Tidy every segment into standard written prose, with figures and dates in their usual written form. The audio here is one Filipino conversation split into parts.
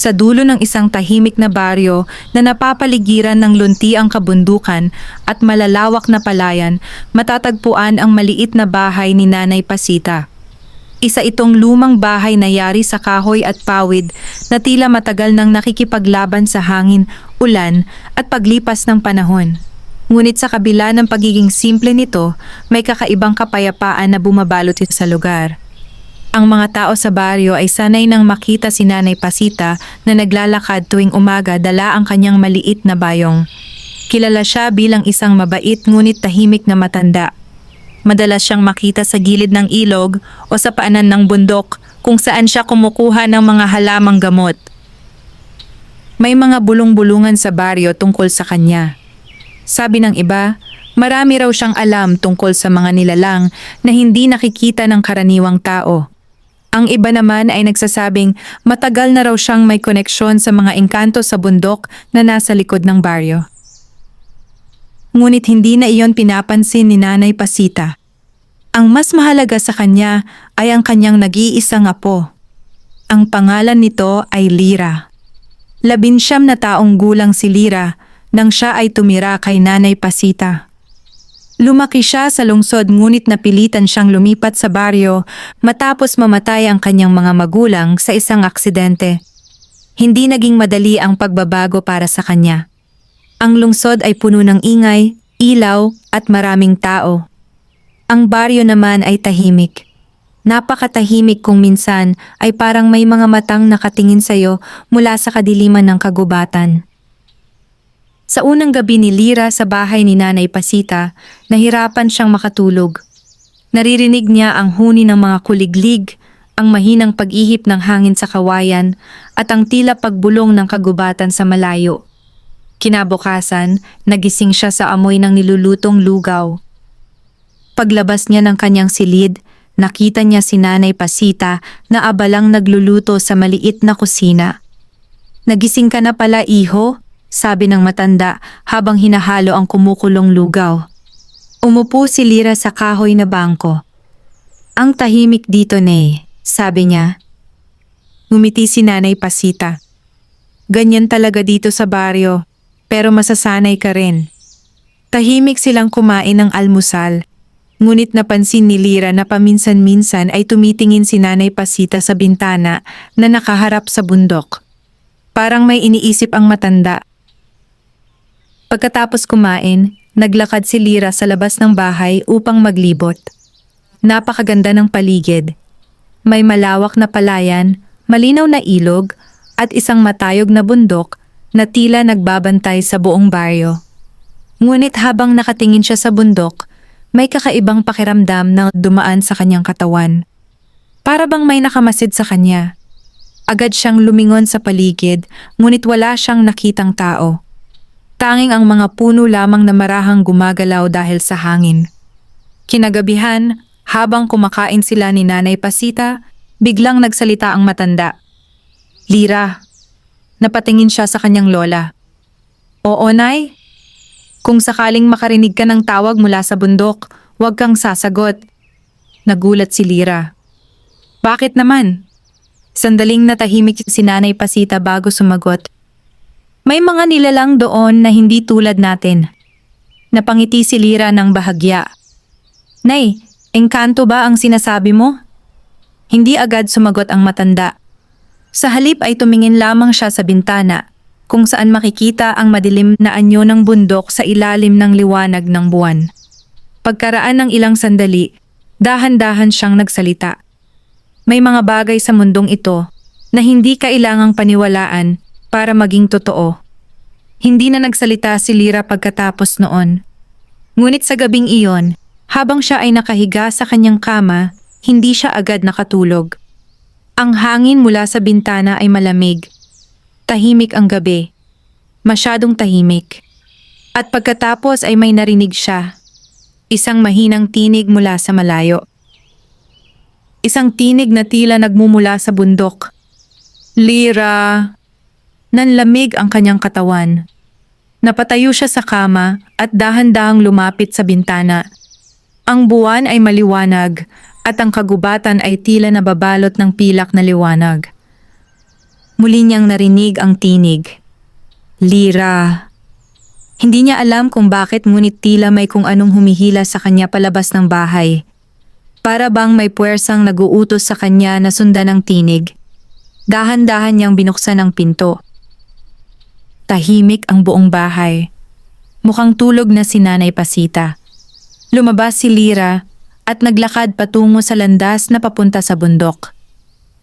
Sa dulo ng isang tahimik na baryo na napapaligiran ng luntiang kabundukan at malalawak na palayan, matatagpuan ang maliit na bahay ni Nanay Pasita. Isa itong lumang bahay na yari sa kahoy at pawid na tila matagal nang nakikipaglaban sa hangin, ulan at paglipas ng panahon. Ngunit sa kabila ng pagiging simple nito, may kakaibang kapayapaan na bumabalot sa lugar. Ang mga tao sa baryo ay sanay nang makita si Nanay Pasita na naglalakad tuwing umaga dala ang kanyang maliit na bayong. Kilala siya bilang isang mabait ngunit tahimik na matanda. Madalas siyang makita sa gilid ng ilog o sa paanan ng bundok kung saan siya kumukuha ng mga halamang gamot. May mga bulong-bulungan sa baryo tungkol sa kanya. Sabi ng iba, marami raw siyang alam tungkol sa mga nilalang na hindi nakikita ng karaniwang tao. Ang iba naman ay nagsasabing matagal na raw siyang may koneksyon sa mga engkanto sa bundok na nasa likod ng baryo. Ngunit hindi na iyon pinapansin ni Nanay Pasita. Ang mas mahalaga sa kanya ay ang kanyang nag-iisang apo. Ang pangalan nito ay Lira. 19 na taong gulang si Lira nang siya ay tumira kay Nanay Pasita. Lumaki siya sa lungsod ngunit napilitan siyang lumipat sa baryo matapos mamatay ang kanyang mga magulang sa isang aksidente. Hindi naging madali ang pagbabago para sa kanya. Ang lungsod ay puno ng ingay, ilaw at maraming tao. Ang baryo naman ay tahimik. Napakatahimik kung minsan ay parang may mga matang nakatingin sa'yo mula sa kadiliman ng kagubatan. Sa unang gabi ni Lira sa bahay ni Nanay Pasita, nahirapan siyang makatulog. Naririnig niya ang huni ng mga kuliglig, ang mahinang pag-ihip ng hangin sa kawayan, at ang tila pagbulong ng kagubatan sa malayo. Kinabukasan, nagising siya sa amoy ng nilulutong lugaw. Paglabas niya ng kanyang silid, nakita niya si Nanay Pasita na abalang nagluluto sa maliit na kusina. "Nagising ka na pala, iho?" sabi ng matanda habang hinahalo ang kumukulong lugaw. Umupo si Lira sa kahoy na bangko. "Ang tahimik dito, Nay," sabi niya. Ngumiti si Nanay Pasita. "Ganyan talaga dito sa baryo, pero masasanay ka rin." Tahimik silang kumain ng almusal. Ngunit napansin ni Lira na paminsan-minsan ay tumitingin si Nanay Pasita sa bintana na nakaharap sa bundok. Parang may iniisip ang matanda. Pagkatapos kumain, naglakad si Lira sa labas ng bahay upang maglibot. Napakaganda ng paligid. May malawak na palayan, malinaw na ilog, at isang matayog na bundok na tila nagbabantay sa buong baryo. Ngunit habang nakatingin siya sa bundok, may kakaibang pakiramdam na dumaan sa kanyang katawan. Para bang may nakamasid sa kanya. Agad siyang lumingon sa paligid, ngunit wala siyang nakitang tao. Tanging ang mga puno lamang na marahang gumagalaw dahil sa hangin. Kinagabihan, habang kumakain sila ni Nanay Pasita, biglang nagsalita ang matanda. "Lira." Napatingin siya sa kanyang lola. "Oo, Nay? Kung sakaling makarinig ka ng tawag mula sa bundok, huwag kang sasagot." Nagulat si Lira. "Bakit naman?" Sandaling natahimik si Nanay Pasita bago sumagot. "May mga nilalang doon na hindi tulad natin." Napangiti si Lira ng bahagya. "Nay, engkanto ba ang sinasabi mo?" Hindi agad sumagot ang matanda. Sa halip ay tumingin lamang siya sa bintana, kung saan makikita ang madilim na anyo ng bundok sa ilalim ng liwanag ng buwan. Pagkaraan ng ilang sandali, dahan-dahan siyang nagsalita. "May mga bagay sa mundong ito na hindi kailangang paniwalaan para maging totoo." Hindi na nagsalita si Lira pagkatapos noon. Ngunit sa gabing iyon, habang siya ay nakahiga sa kanyang kama, hindi siya agad nakatulog. Ang hangin mula sa bintana ay malamig. Tahimik ang gabi. Masyadong tahimik. At pagkatapos ay may narinig siya. Isang mahinang tinig mula sa malayo. Isang tinig na tila nagmumula sa bundok. "Lira!" Nanlamig ang kanyang katawan. Napatayo siya sa kama at dahan-dahang lumapit sa bintana. Ang buwan ay maliwanag at ang kagubatan ay tila nababalot ng pilak na liwanag. Muli niyang narinig ang tinig. Lira. Hindi niya alam kung bakit ngunit tila may kung anong humihila sa kanya palabas ng bahay. Para bang may puwersang naguutos sa kanya na sundan ang tinig. Dahan-dahan niyang binuksan ang pinto. Tahimik ang buong bahay. Mukhang tulog na si Nanay Pasita. Lumabas si Lira at naglakad patungo sa landas na papunta sa bundok.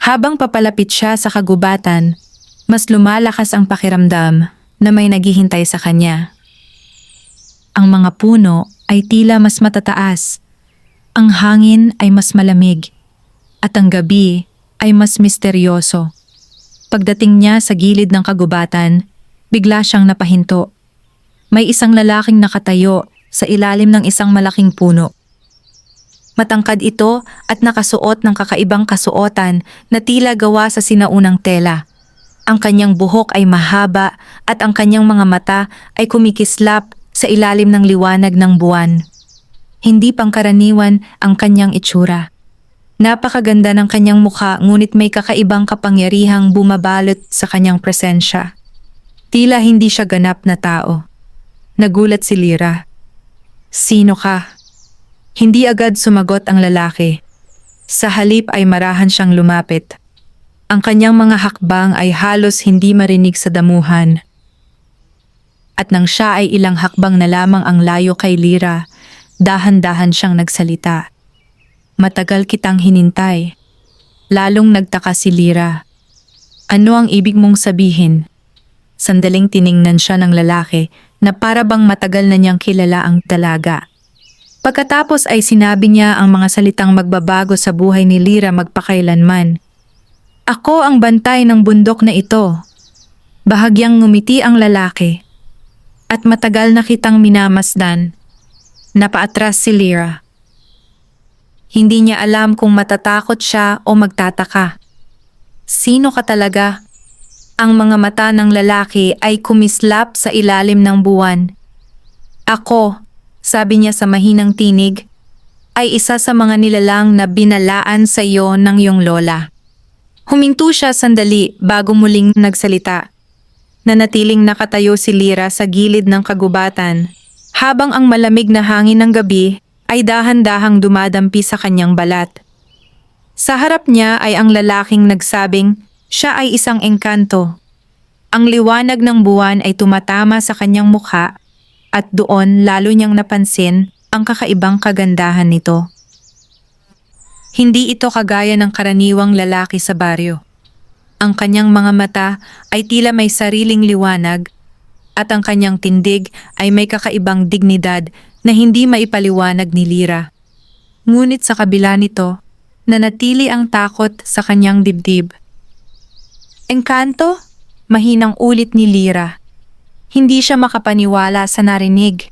Habang papalapit siya sa kagubatan, mas lumalakas ang pakiramdam na may naghihintay sa kanya. Ang mga puno ay tila mas matataas, ang hangin ay mas malamig, at ang gabi ay mas misteryoso. Pagdating niya sa gilid ng kagubatan, bigla siyang napahinto. May isang lalaking nakatayo sa ilalim ng isang malaking puno. Matangkad ito at nakasuot ng kakaibang kasuotan na tila gawa sa sinaunang tela. Ang kanyang buhok ay mahaba at ang kanyang mga mata ay kumikislap sa ilalim ng liwanag ng buwan. Hindi pangkaraniwan ang kanyang itsura. Napakaganda ng kanyang mukha ngunit may kakaibang kapangyarihang bumabalot sa kanyang presensya. Tila hindi siya ganap na tao. Nagulat si Lira. Sino ka? Hindi agad sumagot ang lalaki. Sa halip ay marahan siyang lumapit. Ang kanyang mga hakbang ay halos hindi marinig sa damuhan. At nang siya ay ilang hakbang na lamang ang layo kay Lira, dahan-dahan siyang nagsalita. Matagal kitang hinintay. Lalong nagtaka si Lira. Ano ang ibig mong sabihin? Sandaling tiningnan siya ng lalaki na para bang matagal na niyang kilala ang dalaga. Pagkatapos ay sinabi niya ang mga salitang magbabago sa buhay ni Lira magpakailanman. Ako ang bantay ng bundok na ito. Bahagyang ngumiti ang lalaki. At matagal na kitang minamasdan. Napaatras si Lira. Hindi niya alam kung matatakot siya o magtataka. Sino ka talaga? Ang mga mata ng lalaki ay kumislap sa ilalim ng buwan. Ako, sabi niya sa mahinang tinig, ay isa sa mga nilalang na binalaan sa iyo ng iyong lola. Huminto siya sandali bago muling nagsalita. Nanatiling nakatayo si Lira sa gilid ng kagubatan, habang ang malamig na hangin ng gabi ay dahan-dahang dumadampi sa kanyang balat. Sa harap niya ay ang lalaking nagsabing siya ay isang engkanto. Ang liwanag ng buwan ay tumatama sa kanyang mukha at doon lalo niyang napansin ang kakaibang kagandahan nito. Hindi ito kagaya ng karaniwang lalaki sa baryo. Ang kanyang mga mata ay tila may sariling liwanag at ang kanyang tindig ay may kakaibang dignidad na hindi maipaliwanag ni Lira. Ngunit sa kabila nito, nanatili ang takot sa kanyang dibdib. Engkanto? Mahinang ulit ni Lira. Hindi siya makapaniwala sa narinig.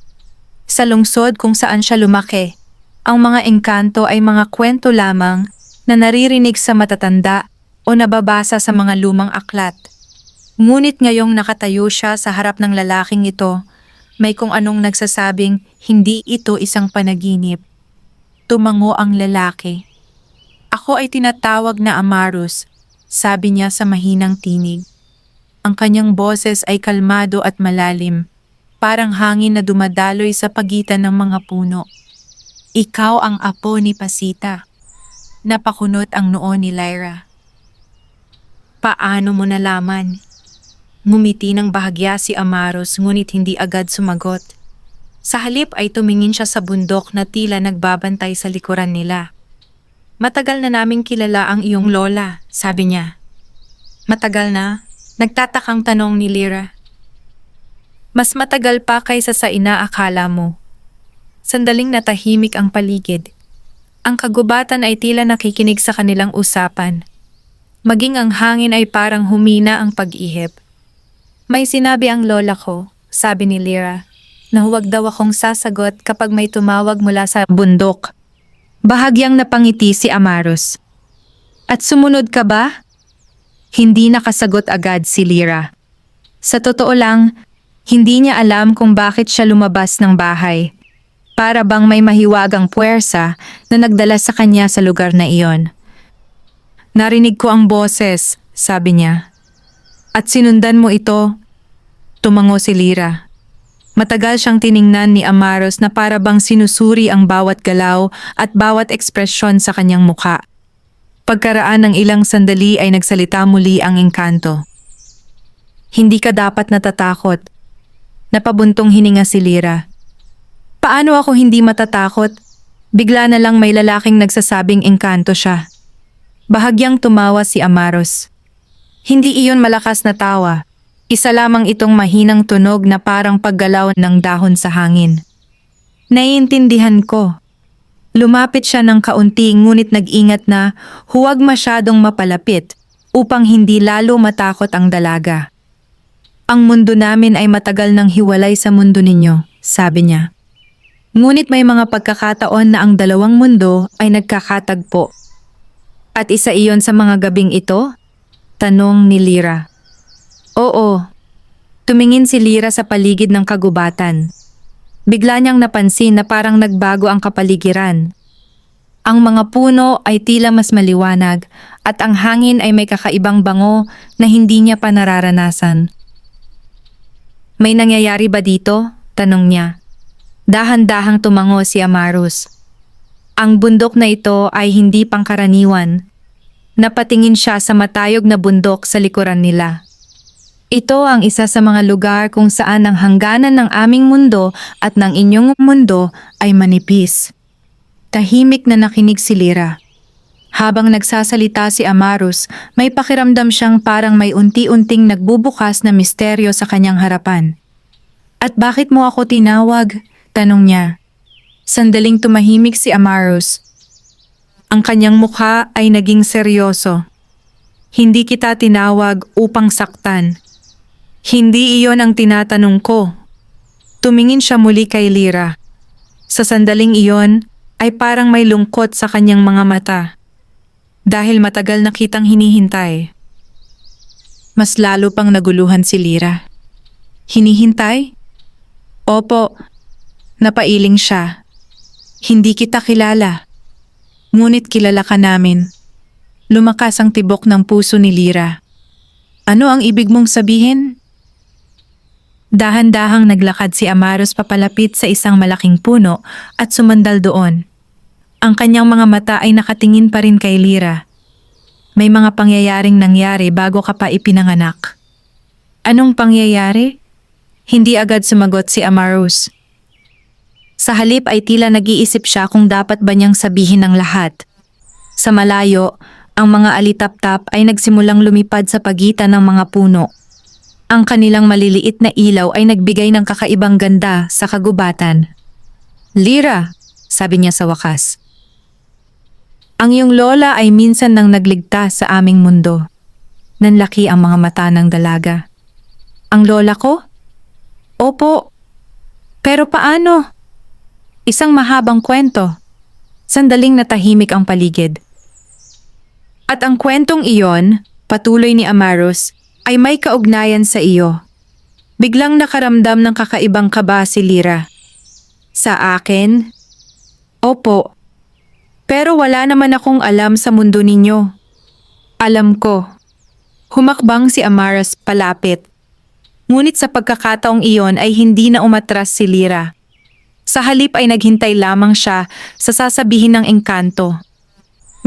Sa lungsod kung saan siya lumaki, ang mga engkanto ay mga kwento lamang na naririnig sa matatanda o nababasa sa mga lumang aklat. Ngunit ngayong nakatayo siya sa harap ng lalaking ito, may kung anong nagsasabing hindi ito isang panaginip. Tumango ang lalaki. Ako ay tinatawag na Amarus, sabi niya sa mahinang tinig. Ang kanyang boses ay kalmado at malalim, parang hangin na dumadaloy sa pagitan ng mga puno. Ikaw ang apo ni Pasita. Napakunot ang noo ni Lyra. Paano mo nalaman? Ngumiti ng bahagya si Amaros ngunit hindi agad sumagot. Sa halip ay tumingin siya sa bundok na tila nagbabantay sa likuran nila. Matagal na naming kilala ang iyong lola, sabi niya. Matagal na? Nagtatakang tanong ni Lira. Mas matagal pa kaysa sa inaakala mo. Sandaling natahimik ang paligid. Ang kagubatan ay tila nakikinig sa kanilang usapan. Maging ang hangin ay parang humina ang pag-ihip. May sinabi ang lola ko, sabi ni Lira, na huwag daw akong sasagot kapag may tumawag mula sa bundok. Bahagyang napangiti si Amaros. At sumunod ka ba? Hindi nakasagot agad si Lira. Sa totoo lang, hindi niya alam kung bakit siya lumabas ng bahay. Para bang may mahiwagang puwersa na nagdala sa kanya sa lugar na iyon. Narinig ko ang boses, sabi niya. At sinundan mo ito? Tumango si Lyra. Matagal siyang tiningnan ni Amaros na para bang sinusuri ang bawat galaw at bawat ekspresyon sa kanyang muka. Pagkaraan ng ilang sandali ay nagsalita muli ang engkanto. Hindi ka dapat natatakot. Napabuntong hininga si Lyra. Paano ako hindi matatakot? Bigla na lang may lalaking nagsasabing engkanto siya. Bahagyang tumawa si Amaros. Hindi iyon malakas na tawa. Isa lamang itong mahinang tunog na parang paggalaw ng dahon sa hangin. Naiintindihan ko. Lumapit siya ng kaunti ngunit nag-ingat na huwag masyadong mapalapit upang hindi lalo matakot ang dalaga. Ang mundo namin ay matagal nang hiwalay sa mundo ninyo, sabi niya. Ngunit may mga pagkakataon na ang dalawang mundo ay nagkakatagpo. At isa iyon sa mga gabing ito? Tanong ni Lyra. Oo. Tumingin si Lyra sa paligid ng kagubatan. Bigla niyang napansin na parang nagbago ang kapaligiran. Ang mga puno ay tila mas maliwanag at ang hangin ay may kakaibang bango na hindi niya pa nararanasan. May nangyayari ba dito? Tanong niya. Dahan-dahang tumango si Amaros. Ang bundok na ito ay hindi pangkaraniwan. Napatingin siya sa matayog na bundok sa likuran nila. Ito ang isa sa mga lugar kung saan ang hangganan ng aming mundo at ng inyong mundo ay manipis. Tahimik na nakinig si Lyra. Habang nagsasalita si Amaros, may pakiramdam siyang parang may unti-unting nagbubukas na misteryo sa kanyang harapan. At bakit mo ako tinawag? Tanong niya. Sandaling tumahimik si Amaros. Ang kanyang mukha ay naging seryoso. Hindi kita tinawag upang saktan. Hindi iyon ang tinatanong ko. Tumingin siya muli kay Lyra. Sa sandaling iyon ay parang may lungkot sa kanyang mga mata. Dahil matagal na kitang hinihintay. Mas lalo pang naguluhan si Lyra. Hinihintay? Opo. Napailing siya. Hindi kita kilala. Ngunit kilala ka namin. Lumakas ang tibok ng puso ni Lyra. Ano ang ibig mong sabihin? Dahan-dahang naglakad si Amaros papalapit sa isang malaking puno at sumandal doon. Ang kanyang mga mata ay nakatingin pa rin kay Lyra. May mga pangyayaring nangyari bago ka pa ipinanganak. Anong pangyayari? Hindi agad sumagot si Amaros. Sa halip ay tila nag-iisip siya kung dapat ba niyang sabihin ang lahat. Sa malayo, ang mga alitap-tap ay nagsimulang lumipad sa pagitan ng mga puno. Ang kanilang maliliit na ilaw ay nagbigay ng kakaibang ganda sa kagubatan. Lyra, sabi niya sa wakas. Ang iyong lola ay minsan nang nagligtas sa aming mundo. Nanlaki ang mga mata ng dalaga. Ang lola ko? Opo. Pero paano? Isang mahabang kwento. Sandaling natahimik ang paligid. At ang kwentong iyon, patuloy ni Amaros, ay may kaugnayan sa iyo. Biglang nakaramdam ng kakaibang kaba si Lyra. Sa akin? Opo. Pero wala naman akong alam sa mundo ninyo. Alam ko. Humakbang si Amaros palapit. Ngunit sa pagkakataong iyon ay hindi na umatras si Lyra. Sa halip ay naghintay lamang siya sa sasabihin ng engkanto.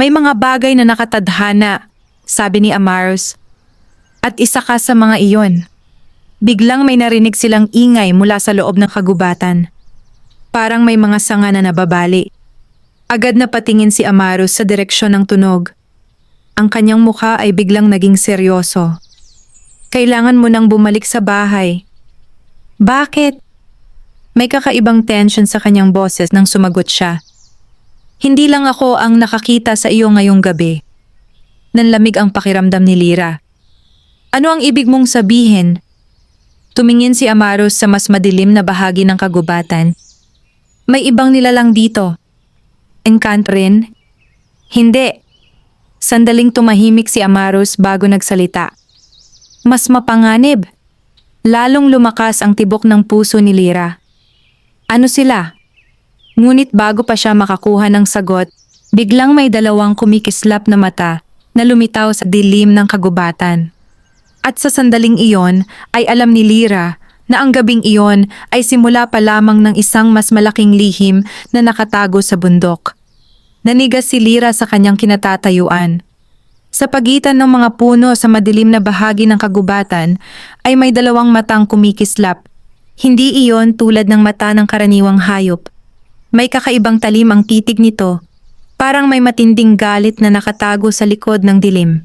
May mga bagay na nakatadhana, sabi ni Amaros. At isa ka sa mga iyon. Biglang may narinig silang ingay mula sa loob ng kagubatan. Parang may mga sanga na nababali. Agad na patingin si Amaros sa direksyon ng tunog. Ang kanyang mukha ay biglang naging seryoso. Kailangan mo nang bumalik sa bahay. Bakit? May kakaibang tension sa kanyang boses nang sumagot siya. Hindi lang ako ang nakakita sa iyo ngayong gabi. Nanlamig ang pakiramdam ni Lyra. Ano ang ibig mong sabihin? Tumingin si Amaros sa mas madilim na bahagi ng kagubatan. May ibang nilalang dito. Engkanto rin? Hindi. Sandaling tumahimik si Amaros bago nagsalita. Mas mapanganib. Lalong lumakas ang tibok ng puso ni Lyra. Ano sila? Ngunit bago pa siya makakuha ng sagot, biglang may dalawang kumikislap na mata na lumitaw sa dilim ng kagubatan. At sa sandaling iyon ay alam ni Lyra na ang gabing iyon ay simula pa lamang ng isang mas malaking lihim na nakatago sa bundok. Nanigas si Lyra sa kanyang kinatatayuan. Sa pagitan ng mga puno sa madilim na bahagi ng kagubatan ay may dalawang matang kumikislap. Hindi iyon tulad ng mata ng karaniwang hayop. May kakaibang talim ang titig nito, parang may matinding galit na nakatago sa likod ng dilim.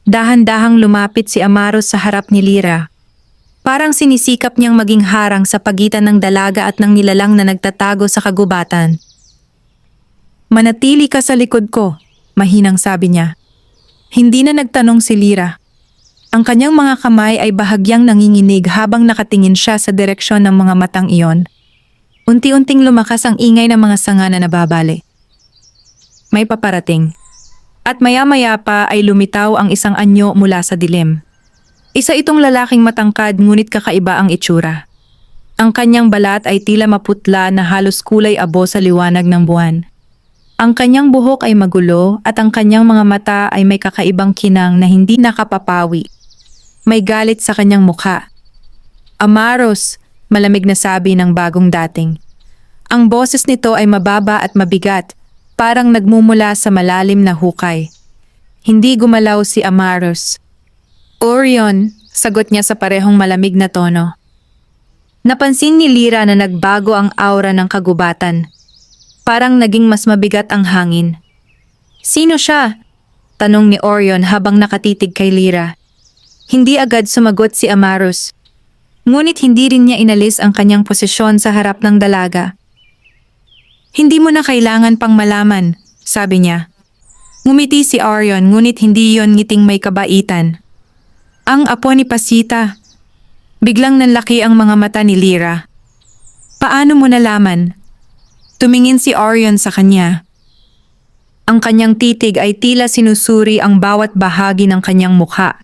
Dahan-dahang lumapit si Amaros sa harap ni Lyra. Parang sinisikap niyang maging harang sa pagitan ng dalaga at ng nilalang na nagtatago sa kagubatan. "Manatili ka sa likod ko," mahinang sabi niya. Hindi na nagtanong si Lyra. Ang kanyang mga kamay ay bahagyang nanginginig habang nakatingin siya sa direksyon ng mga matang iyon. Unti-unting lumakas ang ingay ng mga sanga na nababali. May paparating. At maya-maya pa ay lumitaw ang isang anyo mula sa dilim. Isa itong lalaking matangkad ngunit kakaiba ang itsura. Ang kanyang balat ay tila maputla na halos kulay abo sa liwanag ng buwan. Ang kanyang buhok ay magulo at ang kanyang mga mata ay may kakaibang kinang na hindi nakapapawi. May galit sa kanyang mukha. "Amaros," malamig na sabi ng bagong dating. Ang boses nito ay mababa at mabigat, parang nagmumula sa malalim na hukay. Hindi gumalaw si Amaros. "Orion," sagot niya sa parehong malamig na tono. Napansin ni Lyra na nagbago ang aura ng kagubatan. Parang naging mas mabigat ang hangin. "Sino siya?" tanong ni Orion habang nakatitig kay Lyra. Hindi agad sumagot si Amaros. Ngunit hindi rin niya inalis ang kanyang posisyon sa harap ng dalaga. "Hindi mo na kailangan pang malaman," sabi niya. Ngumiti si Orion ngunit hindi yon ngiting may kabaitan. "Ang apo ni Pasita." Biglang nanlaki ang mga mata ni Lyra. "Paano mo nalaman?" Tumingin si Orion sa kanya. Ang kanyang titig ay tila sinusuri ang bawat bahagi ng kanyang mukha.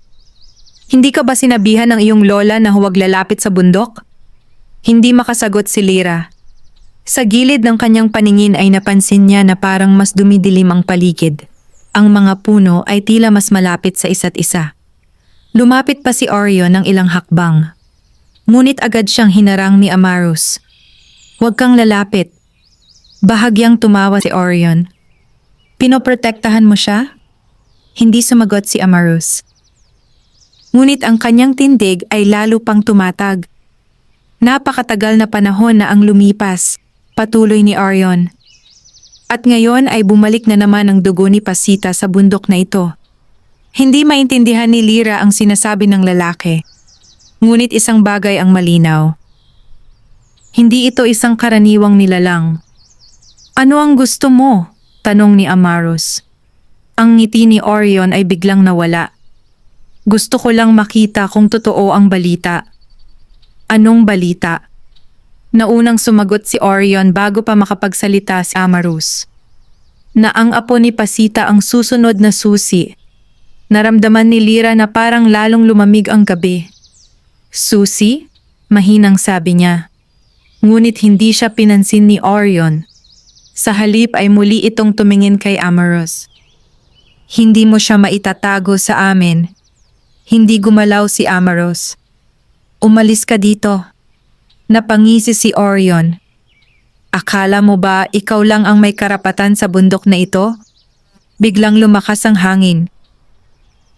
"Hindi ka ba sinabihan ng iyong lola na huwag lalapit sa bundok?" Hindi makasagot si Lyra. Sa gilid ng kanyang paningin ay napansin niya na parang mas dumidilim ang paligid. Ang mga puno ay tila mas malapit sa isa't isa. Lumapit pa si Orion ng ilang hakbang. Ngunit agad siyang hinarang ni Amaros. "Huwag kang lalapit." Bahagyang tumawa si Orion. "Pinoprotektahan mo siya?" Hindi sumagot si Amaros. Ngunit ang kanyang tindig ay lalo pang tumatag. Napakatagal na panahon na ang lumipas, patuloy ni Orion. At ngayon ay bumalik na naman ang dugo ni Pasita sa bundok na ito. Hindi maintindihan ni Lyra ang sinasabi ng lalaki. Ngunit isang bagay ang malinaw. Hindi ito isang karaniwang nilalang. "Ano ang gusto mo?" tanong ni Amaros. Ang ngiti ni Orion ay biglang nawala. "Gusto ko lang makita kung totoo ang balita." "Anong balita?" Naunang sumagot si Orion bago pa makapagsalita si Amaros. "Na ang apo ni Pasita ang susunod na susi." Naramdaman ni Lyra na parang lalong lumamig ang gabi. "Susi?" mahinang sabi niya. Ngunit hindi siya pinansin ni Orion. Sa halip ay muli itong tumingin kay Amaros. "Hindi mo siya maitatago sa amin." Hindi gumalaw si Amaros. "Umalis ka dito." Napangisi si Orion. "Akala mo ba ikaw lang ang may karapatan sa bundok na ito?" Biglang lumakas ang hangin.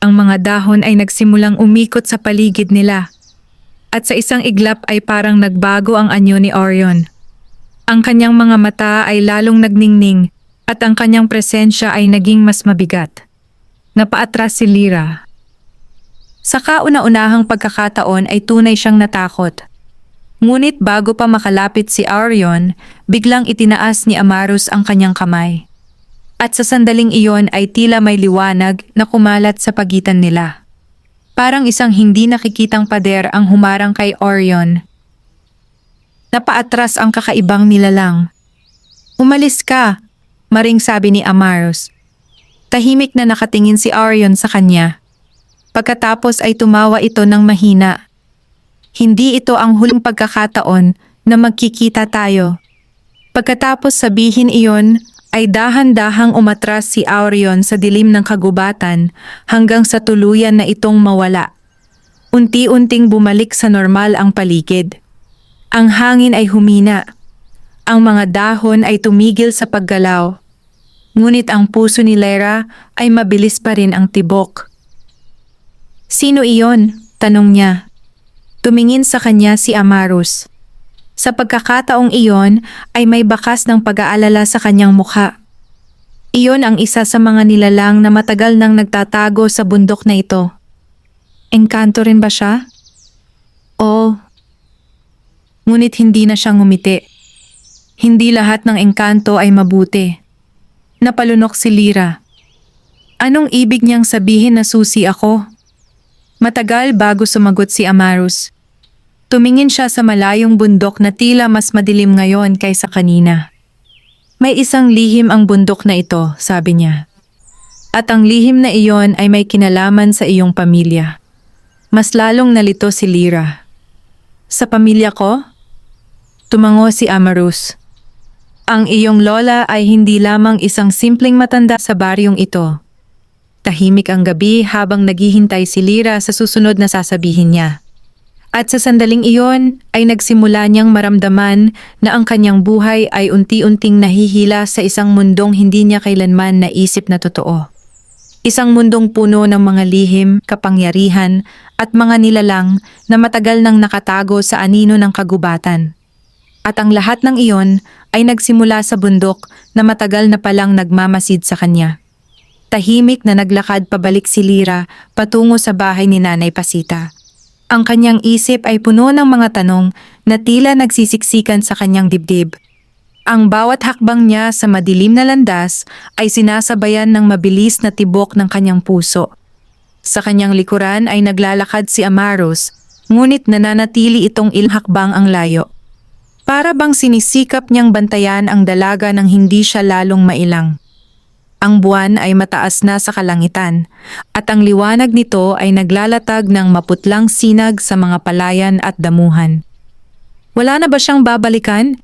Ang mga dahon ay nagsimulang umikot sa paligid nila. At sa isang iglap ay parang nagbago ang anyo ni Orion. Ang kanyang mga mata ay lalong nagningning at ang kanyang presensya ay naging mas mabigat. Napaatras si Lyra. Sa kauna-unahang pagkakataon ay tunay siyang natakot. Ngunit bago pa makalapit si Orion, biglang itinaas ni Amaros ang kanyang kamay. At sa sandaling iyon ay tila may liwanag na kumalat sa pagitan nila. Parang isang hindi nakikitang pader ang humarang kay Orion. Napaatras ang kakaibang nilalang. "Umalis ka," maring sabi ni Amaros. Tahimik na nakatingin si Orion sa kanya. Pagkatapos ay tumawa ito ng mahina. "Hindi ito ang huling pagkakataon na magkikita tayo." Pagkatapos sabihin iyon, ay dahan-dahang umatras si Orion sa dilim ng kagubatan hanggang sa tuluyan na itong mawala. Unti-unting bumalik sa normal ang paligid. Ang hangin ay humina. Ang mga dahon ay tumigil sa paggalaw. Ngunit ang puso ni Lyra ay mabilis pa rin ang tibok. "Sino iyon?" tanong niya. Tumingin sa kanya si Amarus. Sa pagkakataong iyon ay may bakas ng pag-aalala sa kanyang mukha. Iyon ang isa sa mga nilalang na matagal nang nagtatago sa bundok na ito. Engkanto rin ba siya? Oo. Ngunit hindi na siya ngumiti. Hindi lahat ng engkanto ay mabuti. Napalunok si Lyra. Anong ibig niyang sabihin na susi ako? Matagal bago sumagot si Amarus. Tumingin siya sa malayong bundok na tila mas madilim ngayon kaysa kanina. "May isang lihim ang bundok na ito," sabi niya. "At ang lihim na iyon ay may kinalaman sa iyong pamilya." Mas lalong nalito si Lyra. "Sa pamilya ko?" Tumango si Amarus. "Ang iyong lola ay hindi lamang isang simpleng matanda sa baryong ito." Tahimik ang gabi habang naghihintay si Lyra sa susunod na sasabihin niya. At sa sandaling iyon ay nagsimula niyang maramdaman na ang kanyang buhay ay unti-unting nahihila sa isang mundong hindi niya kailanman naisip na totoo. Isang mundong puno ng mga lihim, kapangyarihan at mga nilalang na matagal nang nakatago sa anino ng kagubatan. At ang lahat ng iyon ay nagsimula sa bundok na matagal na palang nagmamasid sa kanya. Tahimik na naglakad pabalik si Lyra patungo sa bahay ni Nanay Pasita. Ang kanyang isip ay puno ng mga tanong na tila nagsisiksikan sa kanyang dibdib. Ang bawat hakbang niya sa madilim na landas ay sinasabayan ng mabilis na tibok ng kanyang puso. Sa kanyang likuran ay naglalakad si Amarus, ngunit nananatili itong ilang hakbang ang layo. Para bang sinisikap niyang bantayan ang dalaga nang hindi siya lalong mailang. Ang buwan ay mataas na sa kalangitan, at ang liwanag nito ay naglalatag ng maputlang sinag sa mga palayan at damuhan. "Wala na ba siyang babalikan?"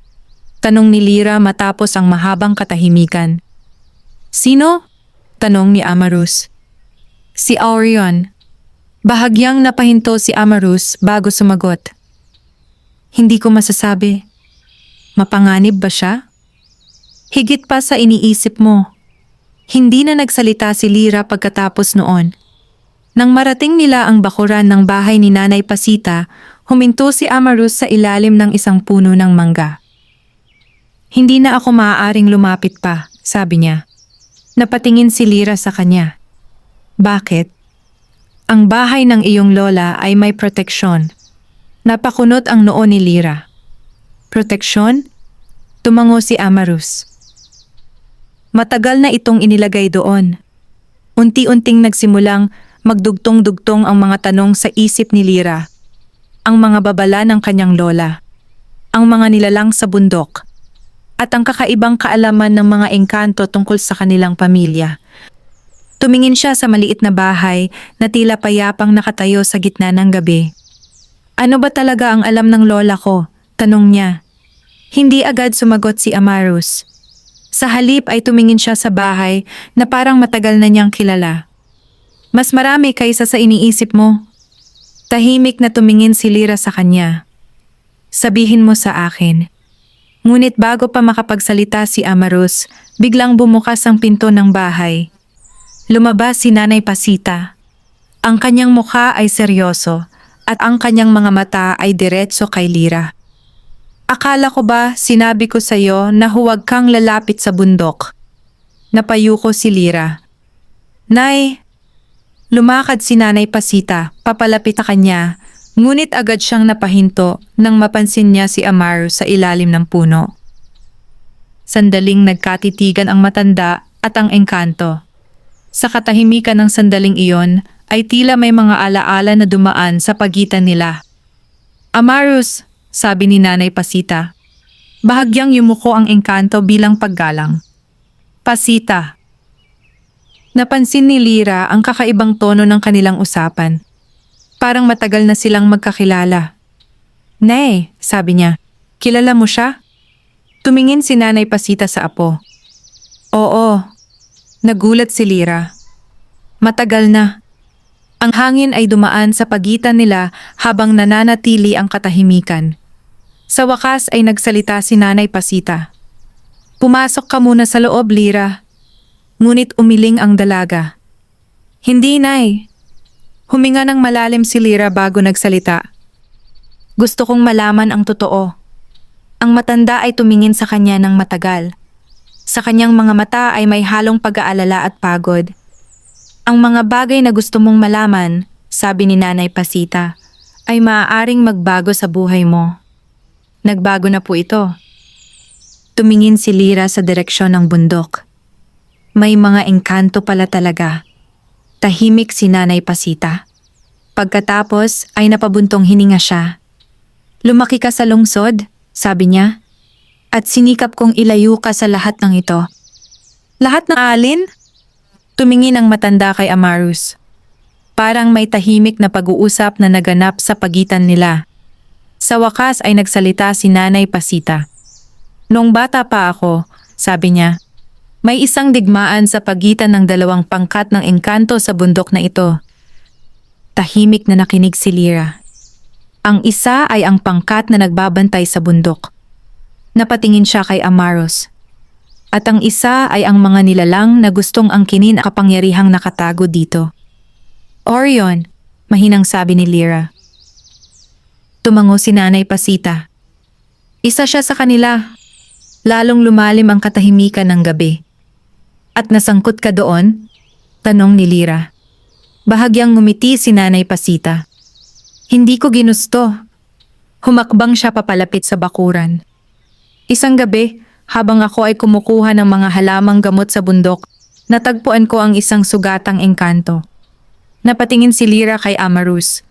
tanong ni Lyra matapos ang mahabang katahimikan. "Sino?" tanong ni Amarus. "Si Aurion." Bahagyang napahinto si Amarus bago sumagot. "Hindi ko masasabi. Mapanganib ba siya? Higit pa sa iniisip mo." Hindi na nagsalita si Lyra pagkatapos noon. Nang marating nila ang bakuran ng bahay ni Nanay Pasita, huminto si Amarus sa ilalim ng isang puno ng mangga. "Hindi na ako maaaring lumapit pa," sabi niya. Napatingin si Lyra sa kanya. "Bakit?" "Ang bahay ng iyong lola ay may proteksyon." Napakunot ang noo ni Lyra. "Proteksyon?" Tumango si Amarus. "Matagal na itong inilagay doon." Unti-unting nagsimulang magdugtong-dugtong ang mga tanong sa isip ni Lyra. Ang mga babala ng kanyang lola, ang mga nilalang sa bundok, at ang kakaibang kaalaman ng mga engkanto tungkol sa kanilang pamilya. Tumingin siya sa maliit na bahay na tila payapang nakatayo sa gitna ng gabi. "Ano ba talaga ang alam ng lola ko?" tanong niya. Hindi agad sumagot si Amarus. Sa halip ay tumingin siya sa bahay na parang matagal na niyang kilala. "Mas marami kaysa sa iniisip mo." Tahimik na tumingin si Lyra sa kanya. "Sabihin mo sa akin." Ngunit bago pa makapagsalita si Amarus, biglang bumukas ang pinto ng bahay. Lumabas si Nanay Pasita. Ang kanyang mukha ay seryoso at ang kanyang mga mata ay diretso kay Lyra. "Akala ko ba sinabi ko sa iyo na huwag kang lalapit sa bundok?" Napayuko si Lyra. "Nay!" Lumakad si Nanay Pasita, papalapit sa kanya, ngunit agad siyang napahinto nang mapansin niya si Amarus sa ilalim ng puno. Sandaling nagkatitigan ang matanda at ang engkanto. Sa katahimikan ng sandaling iyon ay tila may mga alaala na dumaan sa pagitan nila. "Amarus!" sabi ni Nanay Pasita. Bahagyang yumuko ang engkanto bilang paggalang. "Pasita." Napansin ni Lyra ang kakaibang tono ng kanilang usapan. Parang matagal na silang magkakilala. "Nay," sabi niya, "kilala mo siya?" Tumingin si Nanay Pasita sa apo. "Oo." Nagulat si Lyra. "Matagal na." Ang hangin ay dumaan sa pagitan nila habang nananatili ang katahimikan. Sa wakas ay nagsalita si Nanay Pasita. Pumasok ka muna sa loob, Lira. Ngunit umiling ang dalaga. Hindi, Nay. Huminga ng malalim si Lira bago nagsalita. Gusto kong malaman ang totoo. Ang matanda ay tumingin sa kanya ng matagal. Sa kanyang mga mata ay may halong pag-aalala at pagod. Ang mga bagay na gusto mong malaman, sabi ni Nanay Pasita, ay maaaring magbago sa buhay mo. Nagbago na po ito. Tumingin si Lira sa direksyon ng bundok. May mga engkanto pala talaga. Tahimik si Nanay Pasita. Pagkatapos ay napabuntong hininga siya. Lumaki ka sa lungsod, sabi niya. At sinikap kong ilayo ka sa lahat ng ito. Lahat ng alin? Tumingin ang matanda kay Amarus. Parang may tahimik na pag-uusap na naganap sa pagitan nila. Sa wakas ay nagsalita si Nanay Pasita. Noong bata pa ako, sabi niya, may isang digmaan sa pagitan ng dalawang pangkat ng engkanto sa bundok na ito. Tahimik na nakinig si Lira. Ang isa ay ang pangkat na nagbabantay sa bundok. Napatingin siya kay Amaros. At ang isa ay ang mga nilalang na gustong angkinin ang kapangyarihang nakatago dito. Orion, mahinang sabi ni Lira. Tumango si Nanay Pasita. Isa siya sa kanila. Lalong lumalim ang katahimikan ng gabi. At nasangkot ka doon? Tanong ni Lira. Bahagyang ngumiti si Nanay Pasita. Hindi ko ginusto. Humakbang siya papalapit sa bakuran. Isang gabi, habang ako ay kumukuha ng mga halamang gamot sa bundok, natagpuan ko ang isang sugatang engkanto. Napatingin si Lira kay Amarus.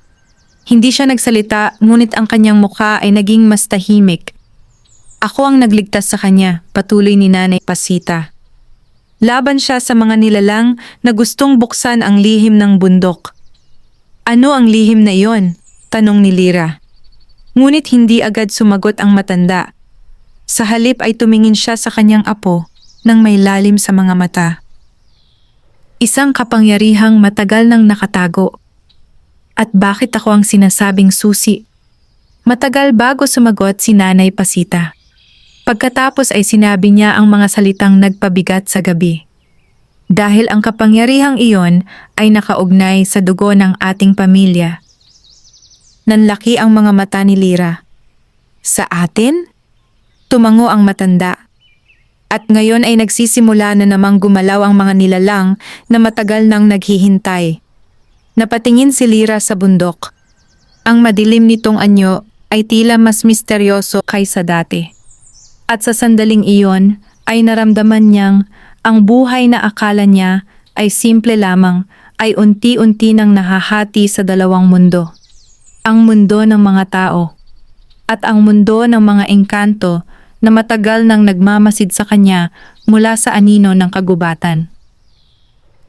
Hindi siya nagsalita, ngunit ang kanyang mukha ay naging mas tahimik. Ako ang nagligtas sa kanya, patuloy ni Nanay Pasita. Laban siya sa mga nilalang na gustong buksan ang lihim ng bundok. Ano ang lihim na iyon? Tanong ni Lira. Ngunit hindi agad sumagot ang matanda. Sa halip ay tumingin siya sa kanyang apo nang may lalim sa mga mata. Isang kapangyarihang matagal nang nakatago. At bakit ako ang sinasabing susi? Matagal bago sumagot si Nanay Pasita. Pagkatapos ay sinabi niya ang mga salitang nagpabigat sa gabi. Dahil ang kapangyarihang iyon ay nakaugnay sa dugo ng ating pamilya. Nanlaki ang mga mata ni Lira. Sa atin? Tumango ang matanda. At ngayon ay nagsisimula na namang gumalaw ang mga nilalang na matagal nang naghihintay. Napatingin si Lira sa bundok. Ang madilim nitong anyo ay tila mas misteryoso kaysa dati. At sa sandaling iyon ay naramdaman niyang ang buhay na akala niya ay simple lamang ay unti-unti nang nahahati sa dalawang mundo. Ang mundo ng mga tao at ang mundo ng mga engkanto na matagal nang nagmamasid sa kanya mula sa anino ng kagubatan.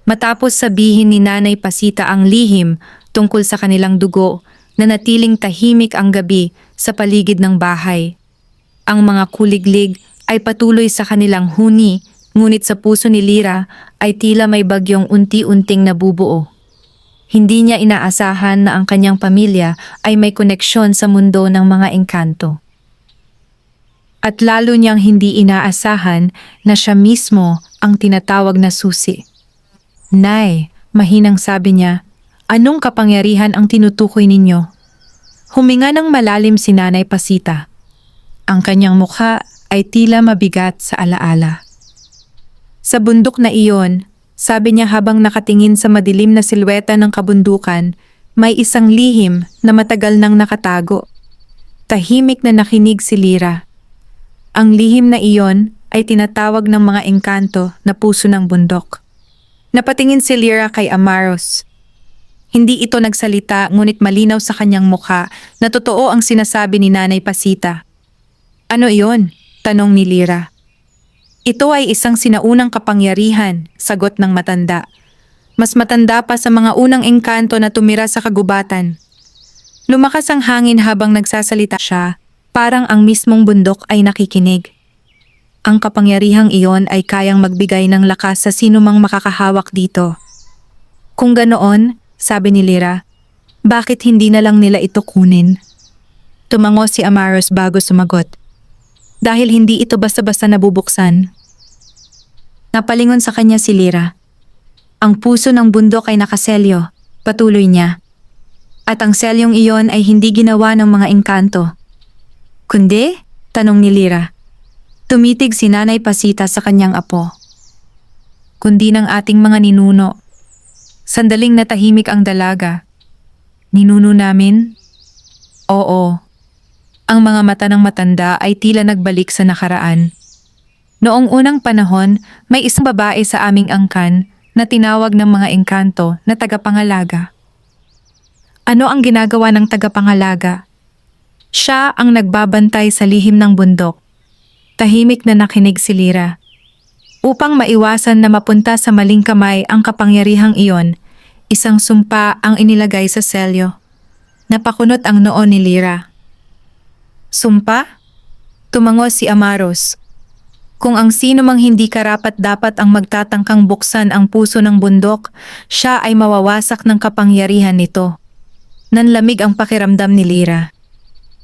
Matapos sabihin ni Nanay Pasita ang lihim tungkol sa kanilang dugo, nanatiling tahimik ang gabi sa paligid ng bahay. Ang mga kuliglig ay patuloy sa kanilang huni, ngunit sa puso ni Lira ay tila may bagyong unti-unting nabubuo. Hindi niya inaasahan na ang kanyang pamilya ay may koneksyon sa mundo ng mga engkanto. At lalo niyang hindi inaasahan na siya mismo ang tinatawag na susi. Nay, mahinang sabi niya, anong kapangyarihan ang tinutukoy ninyo? Huminga ng malalim si Nanay Pasita. Ang kanyang mukha ay tila mabigat sa alaala. Sa bundok na iyon, sabi niya habang nakatingin sa madilim na silweta ng kabundukan, may isang lihim na matagal nang nakatago. Tahimik na nakinig si Lira. Ang lihim na iyon ay tinatawag ng mga engkanto na puso ng bundok. Napatingin si Lira kay Amaros. Hindi ito nagsalita ngunit malinaw sa kanyang mukha na totoo ang sinasabi ni Nanay Pasita. Ano iyon? Tanong ni Lira. Ito ay isang sinaunang kapangyarihan, sagot ng matanda. Mas matanda pa sa mga unang engkanto na tumira sa kagubatan. Lumakas ang hangin habang nagsasalita siya, parang ang mismong bundok ay nakikinig. Ang kapangyarihang iyon ay kayang magbigay ng lakas sa sinumang makakahawak dito. Kung ganoon, sabi ni Lyra. Bakit hindi na lang nila ito kunin? Tumango si Amaros bago sumagot. Dahil hindi ito basta-basta nabubuksan. Napalingon sa kanya si Lyra. Ang puso ng bundok ay nakaselyo, patuloy niya. At ang selyong iyon ay hindi ginawa ng mga engkanto. Kundi? Tanong ni Lyra. Tumitig si Nanay Pasita sa kanyang apo. Kundi ng ating mga ninuno. Sandaling natahimik ang dalaga. Ninuno namin? Oo. Ang mga mata ng matanda ay tila nagbalik sa nakaraan. Noong unang panahon, may isang babae sa aming angkan na tinawag ng mga engkanto na tagapangalaga. Ano ang ginagawa ng tagapangalaga? Siya ang nagbabantay sa lihim ng bundok. Tahimik na nakinig si Lyra. Upang maiwasan na mapunta sa maling kamay ang kapangyarihang iyon, isang sumpa ang inilagay sa selyo. Napakunot ang noo ni Lyra. Sumpa? Tumango si Amaros. Kung ang sino mang hindi karapat-dapat ang magtatangkang buksan ang puso ng bundok, siya ay mawawasak ng kapangyarihan nito. Nanlamig ang pakiramdam ni Lyra.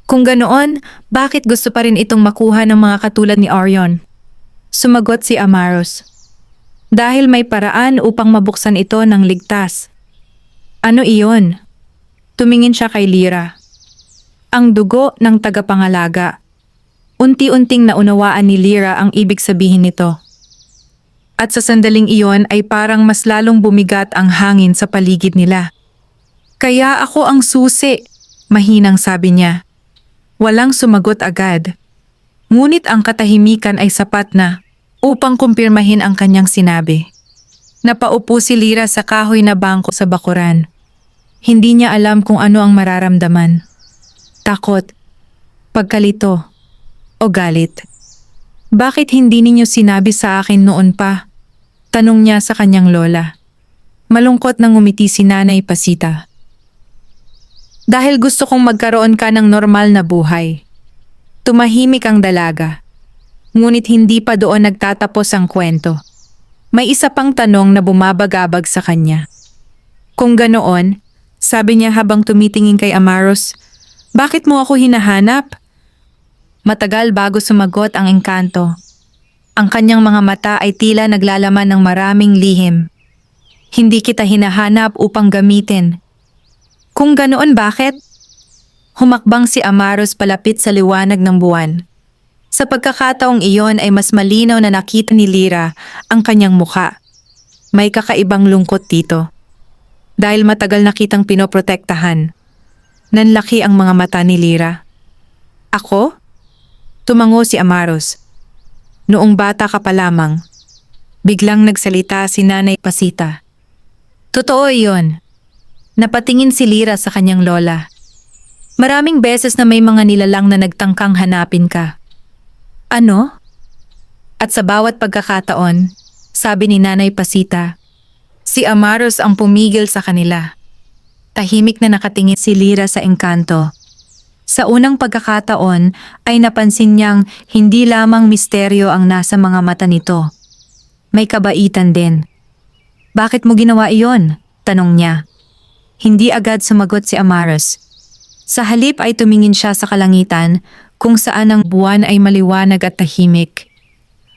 Kung ganoon, bakit gusto pa rin itong makuha ng mga katulad ni Orion? Sumagot si Amaros. Dahil may paraan upang mabuksan ito ng ligtas. Ano iyon? Tumingin siya kay Lyra. Ang dugo ng tagapangalaga. Unti-unting naunawaan ni Lyra ang ibig sabihin nito. At sa sandaling iyon ay parang mas lalong bumigat ang hangin sa paligid nila. Kaya ako ang susi, mahinang sabi niya. Walang sumagot agad. Ngunit ang katahimikan ay sapat na upang kumpirmahin ang kanyang sinabi. Napaupo si Lyra sa kahoy na bangko sa bakuran. Hindi niya alam kung ano ang mararamdaman. Takot, pagkalito, o galit. Bakit hindi ninyo sinabi sa akin noon pa? Tanong niya sa kanyang lola. Malungkot nang ngumiti si Nanay Pasita. Dahil gusto kong magkaroon ka ng normal na buhay. Tumahimik ang dalaga. Ngunit hindi pa doon nagtatapos ang kwento. May isa pang tanong na bumabagabag sa kanya. Kung ganoon, sabi niya habang tumitingin kay Amaros, bakit mo ako hinahanap? Matagal bago sumagot ang engkanto. Ang kanyang mga mata ay tila naglalaman ng maraming lihim. Hindi kita hinahanap upang gamitin. Kung ganoon, bakit? Humakbang si Amaros palapit sa liwanag ng buwan. Sa pagkakataong iyon ay mas malinaw na nakita ni Lyra ang kanyang mukha. May kakaibang lungkot dito. Dahil matagal na kitang pinoprotektahan. Nanlaki ang mga mata ni Lyra. Ako? Tumango si Amaros. Noong bata ka pa lamang, biglang nagsalita si Nanay Pasita. Totoo iyon. Napatingin si Lyra sa kanyang lola. Maraming beses na may mga nilalang na nagtangkang hanapin ka. Ano? At sa bawat pagkakataon, sabi ni Nanay Pasita, si Amaros ang pumigil sa kanila. Tahimik na nakatingin si Lyra sa engkanto. Sa unang pagkakataon ay napansin niyang hindi lamang misteryo ang nasa mga mata nito. May kabaitan din. Bakit mo ginawa iyon? Tanong niya. Hindi agad sumagot si Amaros. Sa halip ay tumingin siya sa kalangitan kung saan ang buwan ay maliwanag at tahimik.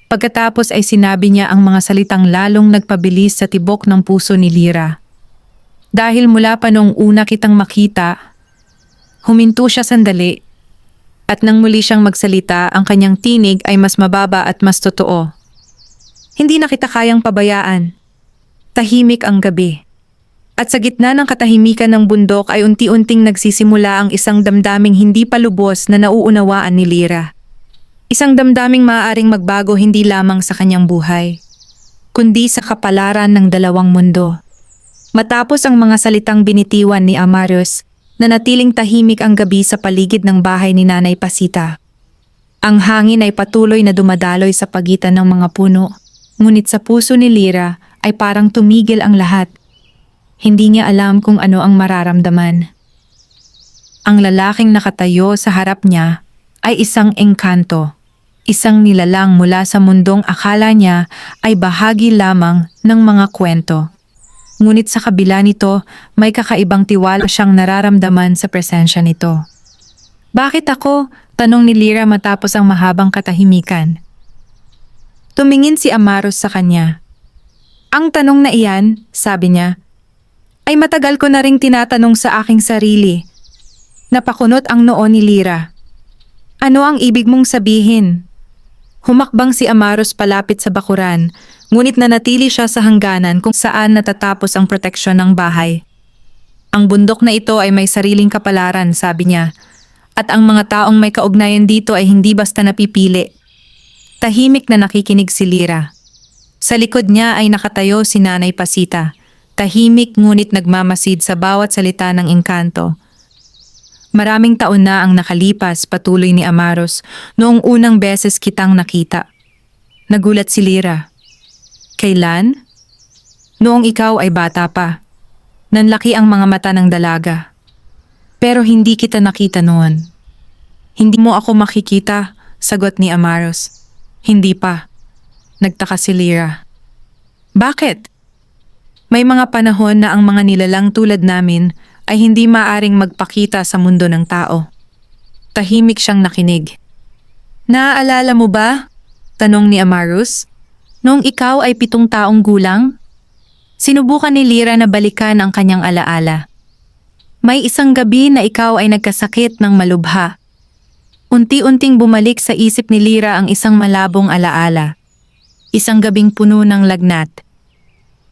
Pagkatapos ay sinabi niya ang mga salitang lalong nagpabilis sa tibok ng puso ni Lyra. Dahil mula pa noong una kitang makita, huminto siya sandali at nang muli siyang magsalita ang kanyang tinig ay mas mababa at mas totoo. Hindi na kita kayang pabayaan. Tahimik ang gabi. At sa gitna ng katahimikan ng bundok ay unti-unting nagsisimula ang isang damdaming hindi pa lubos na nauunawaan ni Lyra. Isang damdaming maaaring magbago hindi lamang sa kanyang buhay, kundi sa kapalaran ng dalawang mundo. Matapos ang mga salitang binitiwan ni Amaros, nanatiling tahimik ang gabi sa paligid ng bahay ni Nanay Pasita. Ang hangin ay patuloy na dumadaloy sa pagitan ng mga puno, ngunit sa puso ni Lyra ay parang tumigil ang lahat. Hindi niya alam kung ano ang mararamdaman. Ang lalaking nakatayo sa harap niya ay isang engkanto, isang nilalang mula sa mundong akala niya ay bahagi lamang ng mga kwento. ngunit sa kabila nito, may kakaibang tiwala siyang nararamdaman sa presensya nito. Bakit ako? Tanong ni Lyra matapos ang mahabang katahimikan. Tumingin si Amaros sa kanya. Ang tanong na iyan, sabi niya, ay matagal ko na ring tinatanong sa aking sarili. Napakunot ang noo ni Lyra. Ano ang ibig mong sabihin? Humakbang si Amaros palapit sa bakuran, ngunit nanatili siya sa hangganan kung saan natatapos ang proteksyon ng bahay. Ang bundok na ito ay may sariling kapalaran, sabi niya, at ang mga taong may kaugnayan dito ay hindi basta napipili. Tahimik na nakikinig si Lyra. Sa likod niya ay nakatayo si Nanay Pasita, tahimik ngunit nagmamasid sa bawat salita ng engkanto. Maraming taon na ang nakalipas, patuloy ni Amaros, noong unang beses kitang nakita. Nagulat si Lyra. Kailan? Noong ikaw ay bata pa. Nanlaki ang mga mata ng dalaga. Pero hindi kita nakita noon. Hindi mo ako makikita, sagot ni Amaros. Hindi pa. Nagtaka si Lyra. Bakit? May mga panahon na ang mga nilalang tulad namin ay hindi maaring magpakita sa mundo ng tao. Tahimik siyang nakinig. Naaalala mo ba? Tanong ni Amaros. Noong ikaw ay 7 taong gulang? Sinubukan ni Lyra na balikan ang kanyang alaala. May isang gabi na ikaw ay nagkasakit ng malubha. Unti-unting bumalik sa isip ni Lyra ang isang malabong alaala. Isang gabing puno ng lagnat.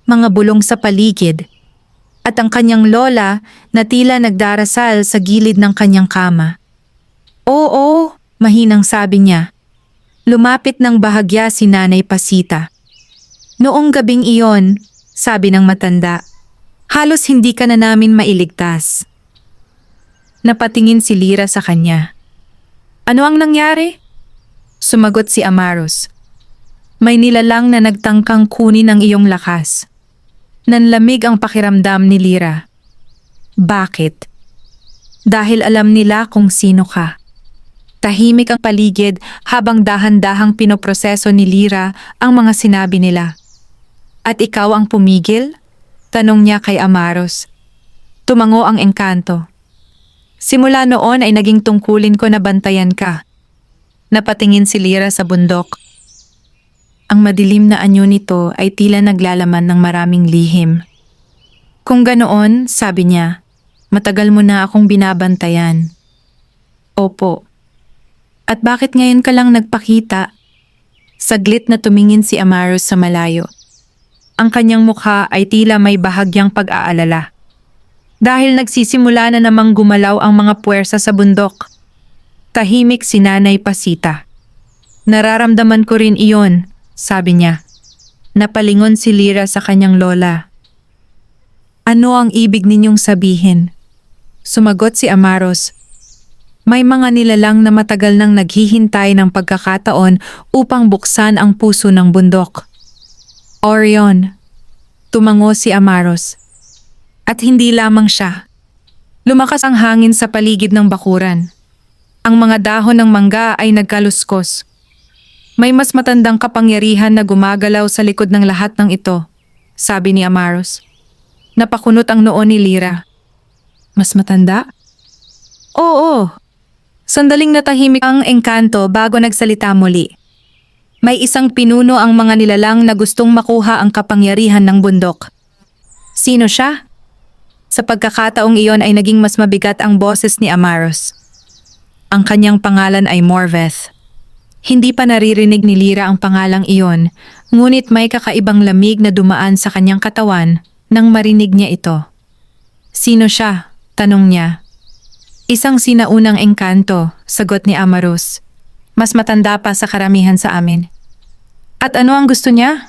Mga bulong sa paligid. At ang kanyang lola na tila nagdarasal sa gilid ng kanyang kama. Oo, mahinang sabi niya. Lumapit ng bahagya si Nanay Pasita. Noong gabing iyon, sabi ng matanda, halos hindi ka na namin mailigtas. Napatingin si Lyra sa kanya. Ano ang nangyari? Sumagot si Amaros. May nilalang na nagtangkang kunin ang iyong lakas. Nanlamig ang pakiramdam ni Lyra. Bakit? Dahil alam nila kung sino ka. Tahimik ang paligid habang dahan-dahang pinoproseso ni Lyra ang mga sinabi nila. At ikaw ang pumigil? Tanong niya kay Amaros. Tumango ang engkanto. Simula noon ay naging tungkulin ko na bantayan ka. Napatingin si Lyra sa bundok. Ang madilim na anyo nito ay tila naglalaman ng maraming lihim. Kung ganoon, sabi niya, matagal mo na akong binabantayan. Opo. At bakit ngayon ka lang nagpakita? Saglit na tumingin si Amaros sa malayo. Ang kanyang mukha ay tila may bahagyang pag-aalala. Dahil nagsisimula na namang gumalaw ang mga puwersa sa bundok. Tahimik si Nanay Pasita. Nararamdaman ko rin iyon, sabi niya. Napalingon si Lyra sa kanyang lola. Ano ang ibig ninyong sabihin? Sumagot si Amaros. May mga nilalang na matagal nang naghihintay ng pagkakataon upang buksan ang puso ng bundok. Orion. Tumango si Amaros. At hindi lamang siya. Lumakas ang hangin sa paligid ng bakuran. Ang mga dahon ng mangga ay nagkaluskos. May mas matandang kapangyarihan na gumagalaw sa likod ng lahat ng ito, sabi ni Amaros. Napakunot ang noo ni Lyra. Mas matanda? Oo. Sandaling natahimik ang engkanto bago nagsalita muli. May isang pinuno ang mga nilalang na gustong makuha ang kapangyarihan ng bundok. Sino siya? Sa pagkakataong iyon ay naging mas mabigat ang boses ni Amaros. Ang kanyang pangalan ay Morveth. Hindi pa naririnig ni Lyra ang pangalang iyon, ngunit may kakaibang lamig na dumaan sa kanyang katawan nang marinig niya ito. Sino siya? Tanong niya. Isang sinaunang engkanto, sagot ni Amaros. Mas matanda pa sa karamihan sa amin. At ano ang gusto niya?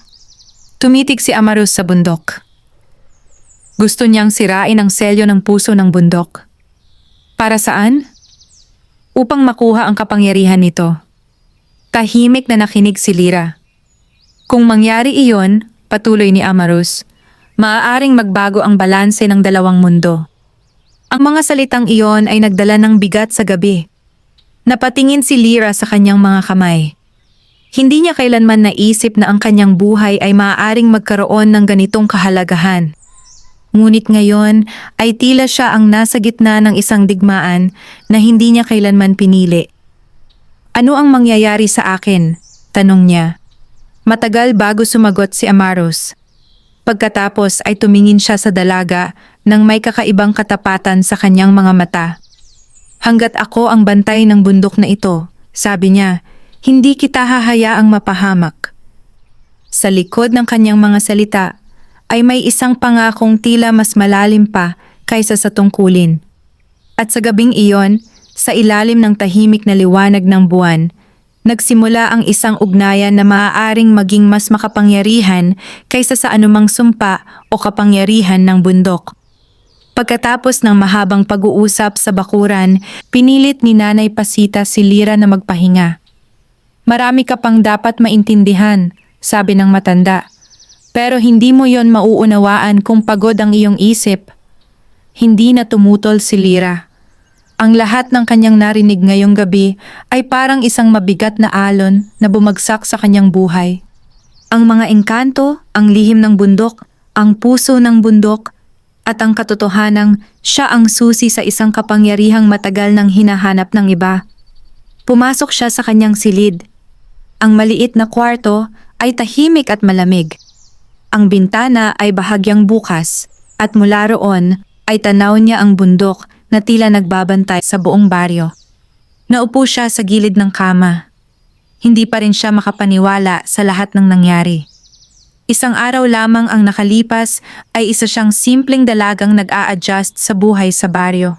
Tumitig si Amaros sa bundok. Gusto niyang sirain ang selyo ng puso ng bundok. Para saan? Upang makuha ang kapangyarihan nito. Tahimik na nakinig si Lyra. Kung mangyari iyon, patuloy ni Amaros, maaaring magbago ang balanse ng dalawang mundo. Ang mga salitang iyon ay nagdala ng bigat sa gabi. Napatingin si Lyra sa kanyang mga kamay. Hindi niya kailanman naisip na ang kanyang buhay ay maaaring magkaroon ng ganitong kahalagahan. Ngunit ngayon ay tila siya ang nasa gitna ng isang digmaan na hindi niya kailanman pinili. Ano ang mangyayari sa akin? Tanong niya. Matagal bago sumagot si Amaros. Pagkatapos ay tumingin siya sa dalaga nang may kakaibang katapatan sa kanyang mga mata. Hanggat ako ang bantay ng bundok na ito, sabi niya, hindi kita hahayaang mapahamak. Sa likod ng kanyang mga salita ay may isang pangakong tila mas malalim pa kaysa sa tungkulin. At sa gabing iyon, sa ilalim ng tahimik na liwanag ng buwan, nagsimula ang isang ugnayan na maaaring maging mas makapangyarihan kaysa sa anumang sumpa o kapangyarihan ng bundok. Pagkatapos ng mahabang pag-uusap sa bakuran, pinilit ni Nanay Pasita si Lyra na magpahinga. Marami ka pang dapat maintindihan, sabi ng matanda. Pero hindi mo yon mauunawaan kung pagod ang iyong isip. Hindi na tumutol si Lyra. Ang lahat ng kanyang narinig ngayong gabi ay parang isang mabigat na alon na bumagsak sa kanyang buhay. Ang mga engkanto, ang lihim ng bundok, ang puso ng bundok, at ang katotohanang siya ang susi sa isang kapangyarihang matagal nang hinahanap ng iba. Pumasok siya sa kanyang silid. Ang maliit na kwarto ay tahimik at malamig. Ang bintana ay bahagyang bukas at mula roon ay tanaw niya ang bundok na tila nagbabantay sa buong baryo. Naupo siya sa gilid ng kama. Hindi pa rin siya makapaniwala sa lahat ng nangyari. Isang araw lamang ang nakalipas ay isa siyang simpleng dalagang nag-a-adjust sa buhay sa baryo.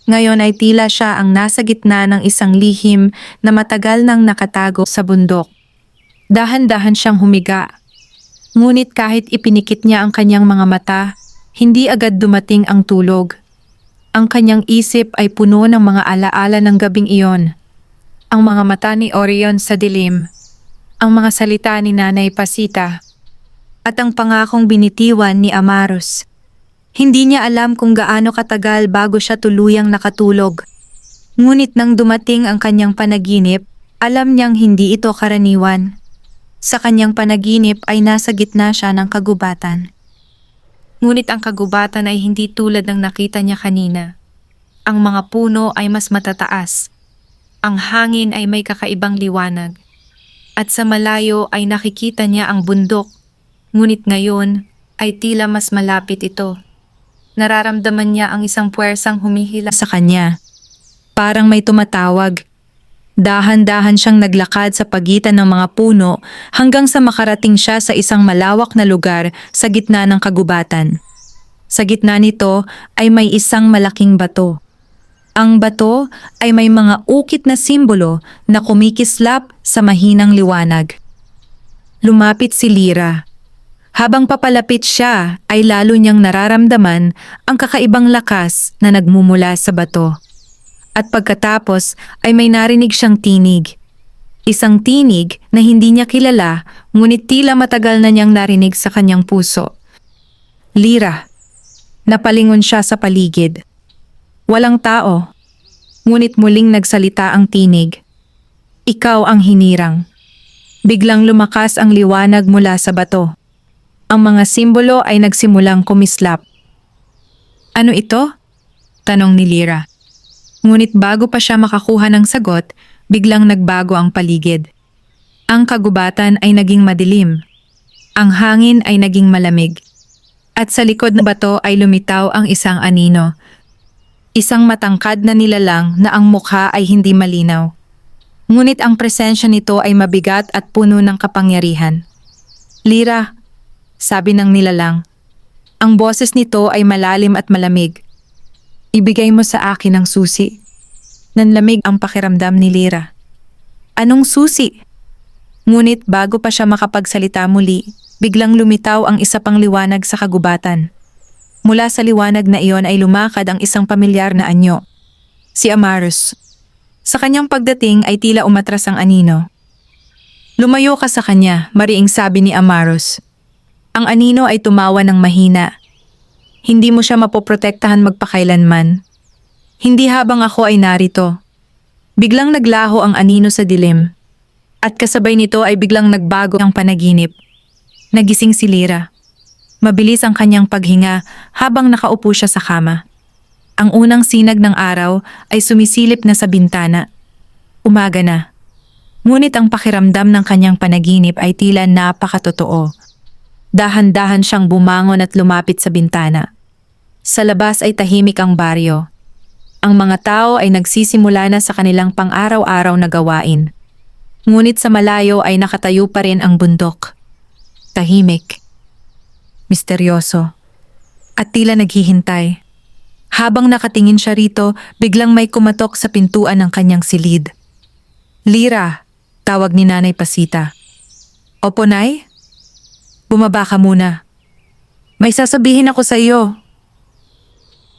Ngayon ay tila siya ang nasa gitna ng isang lihim na matagal nang nakatago sa bundok. Dahan-dahan siyang humiga. Ngunit kahit ipinikit niya ang kanyang mga mata, hindi agad dumating ang tulog. Ang kanyang isip ay puno ng mga alaala ng gabing iyon. Ang mga mata ni Orion sa dilim, ang mga salita ni Nanay Pasita, at ang pangakong binitiwan ni Amaros. Hindi niya alam kung gaano katagal bago siya tuluyang nakatulog. Ngunit nang dumating ang kanyang panaginip, alam niyang hindi ito karaniwan. Sa kanyang panaginip ay nasa gitna siya ng kagubatan. Ngunit ang kagubatan ay hindi tulad ng nakita niya kanina. Ang mga puno ay mas matataas. Ang hangin ay may kakaibang liwanag. At sa malayo ay nakikita niya ang bundok. Ngunit ngayon ay tila mas malapit ito. Nararamdaman niya ang isang puwersang humihila sa kanya. Parang may tumatawag. Dahan-dahan siyang naglakad sa pagitan ng mga puno hanggang sa makarating siya sa isang malawak na lugar sa gitna ng kagubatan. Sa gitna nito ay may isang malaking bato. Ang bato ay may mga ukit na simbolo na kumikislap sa mahinang liwanag. Lumapit si Lyra. Habang papalapit siya ay lalo niyang nararamdaman ang kakaibang lakas na nagmumula sa bato. At pagkatapos ay may narinig siyang tinig. Isang tinig na hindi niya kilala ngunit tila matagal na niyang narinig sa kanyang puso. Lyra. Napalingon siya sa paligid. Walang tao. Ngunit muling nagsalita ang tinig. Ikaw ang hinirang. Biglang lumakas ang liwanag mula sa bato. Ang mga simbolo ay nagsimulang kumislap. Ano ito? Tanong ni Lyra. Ngunit bago pa siya makakuha ng sagot, biglang nagbago ang paligid. Ang kagubatan ay naging madilim. Ang hangin ay naging malamig. At sa likod ng bato ay lumitaw ang isang anino. Isang matangkad na nilalang na ang mukha ay hindi malinaw. Ngunit ang presensya nito ay mabigat at puno ng kapangyarihan. Lyra, sabi ng nilalang, ang boses nito ay malalim at malamig. Ibigay mo sa akin ang susi. Nanlamig ang pakiramdam ni Lyra. Anong susi? Ngunit bago pa siya makapagsalita muli, biglang lumitaw ang isa pang liwanag sa kagubatan. Mula sa liwanag na iyon ay lumakad ang isang pamilyar na anyo. Si Amaros. Sa kanyang pagdating ay tila umatras ang anino. Lumayo ka sa kanya, mariing sabi ni Amaros. Ang anino ay tumawa ng mahina. Hindi mo siya mapoprotektahan magpakailanman. Hindi habang ako ay narito. Biglang naglaho ang anino sa dilim. At kasabay nito ay biglang nagbago ang panaginip. Nagising si Lyra. Mabilis ang kanyang paghinga habang nakaupo siya sa kama. Ang unang sinag ng araw ay sumisilip na sa bintana. Umaga na. Ngunit ang pakiramdam ng kanyang panaginip ay tila napakatotoo. Dahan-dahan siyang bumangon at lumapit sa bintana. Sa labas ay tahimik ang baryo. Ang mga tao ay nagsisimula na sa kanilang pang-araw-araw na gawain. Ngunit sa malayo ay nakatayo pa rin ang bundok. Tahimik. Misteryoso. At tila naghihintay. Habang nakatingin siya rito, biglang may kumatok sa pintuan ng kanyang silid. "Lira," tawag ni Nanay Pasita. "Opo, Nay? Bumaba ka muna. May sasabihin ako sa iyo."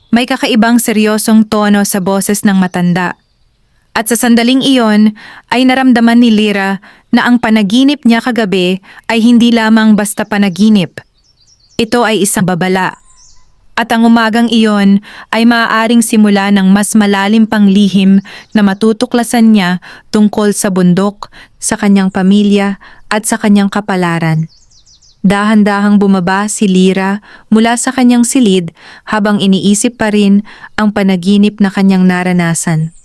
May kakaibang seryosong tono sa boses ng matanda. At sa sandaling iyon ay naramdaman ni Lira na ang panaginip niya kagabi ay hindi lamang basta panaginip. Ito ay isang babala. At ang umagang iyon ay maaaring simula ng mas malalim pang lihim na matutuklasan niya tungkol sa bundok, sa kanyang pamilya at sa kanyang kapalaran. Dahan-dahang bumaba si Lira mula sa kanyang silid habang iniisip pa rin ang panaginip na kanyang naranasan.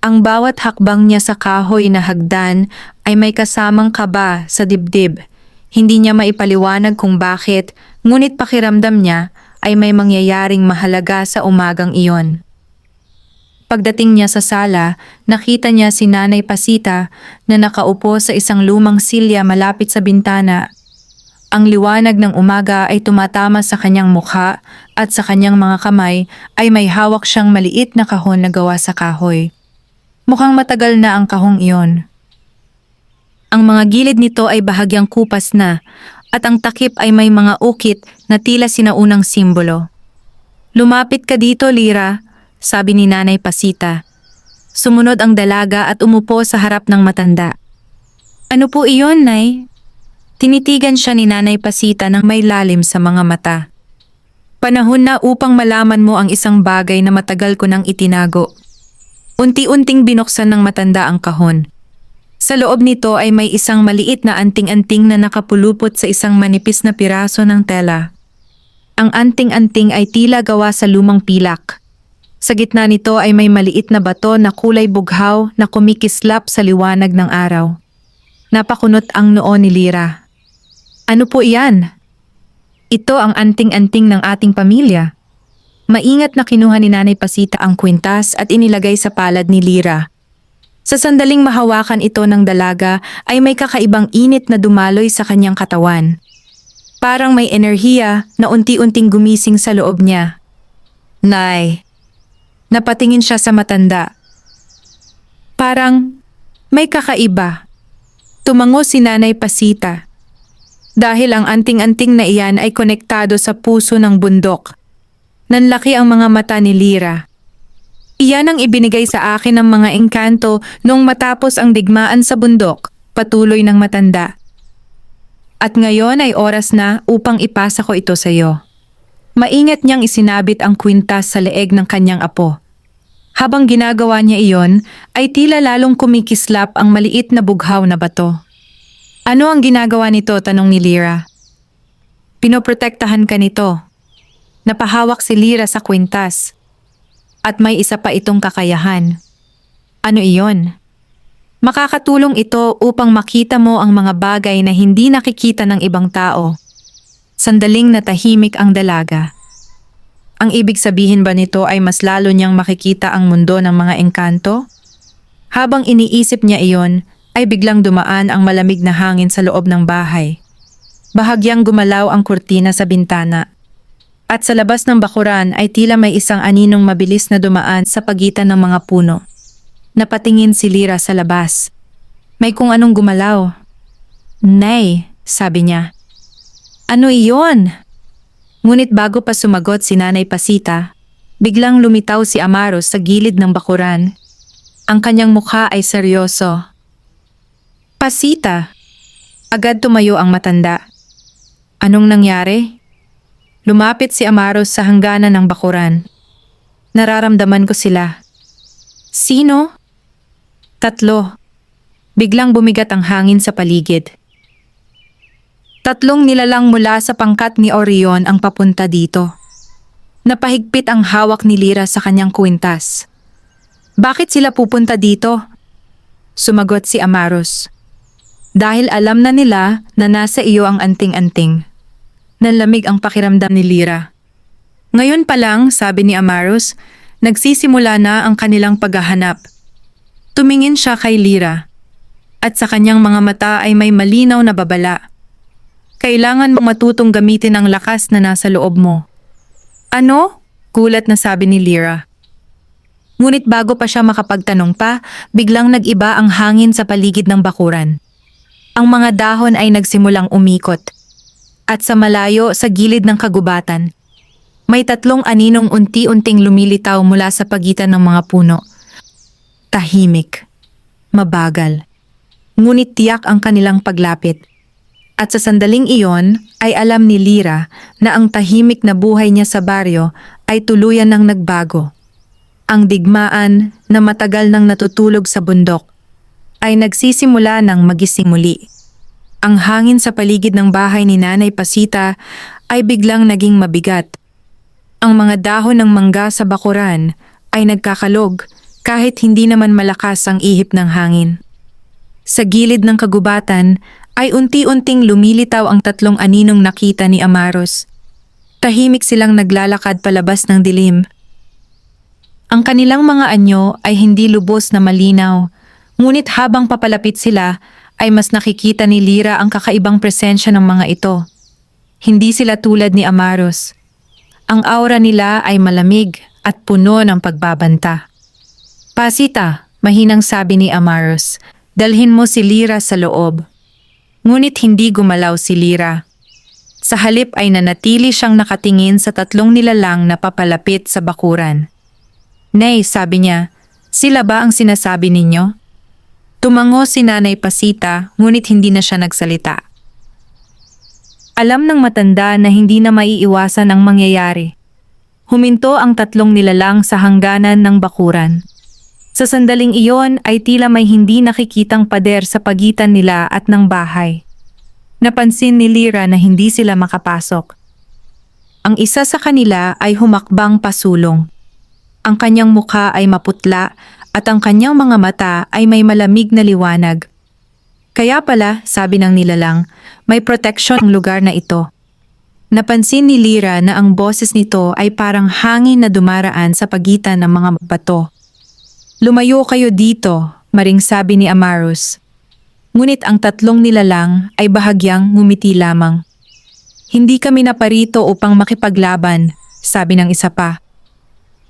Ang bawat hakbang niya sa kahoy na hagdan ay may kasamang kaba sa dibdib. Hindi niya maipaliwanag kung bakit, ngunit pakiramdam niya ay may mangyayaring mahalaga sa umagang iyon. Pagdating niya sa sala, nakita niya si Nanay Pasita na nakaupo sa isang lumang silya malapit sa bintana. Ang liwanag ng umaga ay tumatama sa kanyang mukha at sa kanyang mga kamay ay may hawak siyang maliit na kahon na gawa sa kahoy. Mukhang matagal na ang kahong iyon. Ang mga gilid nito ay bahagyang kupas na at ang takip ay may mga ukit na tila sinaunang simbolo. "Lumapit ka dito, Lira," sabi ni Nanay Pasita. Sumunod ang dalaga at umupo sa harap ng matanda. "Ano po iyon, Nay?" Tinitigan siya ni Nanay Pasita ng may lalim sa mga mata. "Panahon na upang malaman mo ang isang bagay na matagal ko nang itinago." Unti-unting binuksan ng matanda ang kahon. Sa loob nito ay may isang maliit na anting-anting na nakapulupot sa isang manipis na piraso ng tela. Ang anting-anting ay tila gawa sa lumang pilak. Sa gitna nito ay may maliit na bato na kulay bughaw na kumikislap sa liwanag ng araw. Napakunot ang noo ni Lira. "Ano po iyan?" "Ito ang anting-anting ng ating pamilya." Maingat na kinuha ni Nanay Pasita ang kwintas at inilagay sa palad ni Lira. Sa sandaling mahawakan ito ng dalaga ay may kakaibang init na dumaloy sa kanyang katawan. Parang may enerhiya na unti-unting gumising sa loob niya. "Nay." Napatingin siya sa matanda. Parang may kakaiba. Tumango si Nanay Pasita. Dahil ang anting-anting na iyan ay konektado sa puso ng bundok. Nanlaki ang mga mata ni Lira. "Iyan ang ibinigay sa akin ng mga engkanto nung matapos ang digmaan sa bundok," patuloy ng matanda. "At ngayon ay oras na upang ipasa ko ito sa iyo." Maingat niyang isinabit ang kwintas sa leeg ng kanyang apo. Habang ginagawa niya iyon, ay tila lalong kumikislap ang maliit na bughaw na bato. "Ano ang ginagawa nito?" tanong ni Lira. "Pinoprotektahan ka nito." Napahawak si Lira sa kwintas. At may isa pa itong kakayahan. "Ano iyon?" "Makakatulong ito upang makita mo ang mga bagay na hindi nakikita ng ibang tao." Sandaling natahimik ang dalaga. Ang ibig sabihin ba nito ay mas lalo niyang makikita ang mundo ng mga engkanto? Habang iniisip niya iyon, ay biglang dumaan ang malamig na hangin sa loob ng bahay. Bahagyang gumalaw ang kurtina sa bintana. At sa labas ng bakuran ay tila may isang aninong mabilis na dumaan sa pagitan ng mga puno. Napatingin si Lira sa labas. May kung anong gumalaw. "Nay," sabi niya. "Ano iyon?" Ngunit bago pa sumagot si Nanay Pasita, biglang lumitaw si Amaros sa gilid ng bakuran. Ang kanyang mukha ay seryoso. "Pasita!" Agad tumayo ang matanda. "Anong nangyari?" Lumapit si Amaros sa hangganan ng bakuran. "Nararamdaman ko sila." "Sino?" "Tatlo." Biglang bumigat ang hangin sa paligid. Tatlong nilalang mula sa pangkat ni Orion ang papunta dito. Napahigpit ang hawak ni Lyra sa kanyang kwintas. Bakit sila pupunta dito? Sumagot si Amaros. Dahil alam na nila na nasa iyo ang anting-anting. Nanlamig ang pakiramdam ni Lyra. Ngayon pa lang, sabi ni Amaros, nagsisimula na ang kanilang paghahanap. Tumingin siya kay Lyra. At sa kanyang mga mata ay may malinaw na babala. Kailangan mong matutong gamitin ang lakas na nasa loob mo. Ano? Gulat na sabi ni Lyra. Ngunit bago pa siya makapagtanong pa, biglang nag-iba ang hangin sa paligid ng bakuran. Ang mga dahon ay nagsimulang umikot. At sa malayo sa gilid ng kagubatan, may tatlong aninong unti-unting lumilitaw mula sa pagitan ng mga puno. Tahimik, mabagal, ngunit tiyak ang kanilang paglapit. At sa sandaling iyon ay alam ni Lyra na ang tahimik na buhay niya sa baryo ay tuluyan ng nagbago. Ang digmaan na matagal nang natutulog sa bundok ay nagsisimula ng magising muli. Ang hangin sa paligid ng bahay ni Nanay Pasita ay biglang naging mabigat. Ang mga dahon ng mangga sa bakuran ay nagkakalog kahit hindi naman malakas ang ihip ng hangin. Sa gilid ng kagubatan ay unti-unting lumilitaw ang tatlong aninong nakita ni Amaros. Tahimik silang naglalakad palabas ng dilim. Ang kanilang mga anyo ay hindi lubos na malinaw, ngunit habang papalapit sila ay mas nakikita ni Lyra ang kakaibang presensya ng mga ito. Hindi sila tulad ni Amaros. Ang aura nila ay malamig at puno ng pagbabanta. Pasita, mahinang sabi ni Amaros, dalhin mo si Lyra sa loob. Ngunit hindi gumalaw si Lyra. Sa halip ay nanatili siyang nakatingin sa tatlong nilalang na papalapit sa bakuran. Nay, sabi niya, sila ba ang sinasabi ninyo? Tumango si Nanay Pasita, ngunit hindi na siya nagsalita. Alam ng matanda na hindi na maiiwasan ang mangyayari. Huminto ang tatlong nilalang sa hangganan ng bakuran. Sa sandaling iyon ay tila may hindi nakikitang pader sa pagitan nila at ng bahay. Napansin ni Lyra na hindi sila makapasok. Ang isa sa kanila ay humakbang pasulong. Ang kanyang mukha ay maputla at ang kanyang mga mata ay may malamig na liwanag. Kaya pala, sabi ng nilalang, may protection ang lugar na ito. Napansin ni Lyra na ang boses nito ay parang hangin na dumaraan sa pagitan ng mga bato. Lumayo kayo dito, maring sabi ni Amaros. Ngunit ang tatlong nilalang ay bahagyang ngumiti lamang. Hindi kami naparito upang makipaglaban, sabi ng isa pa.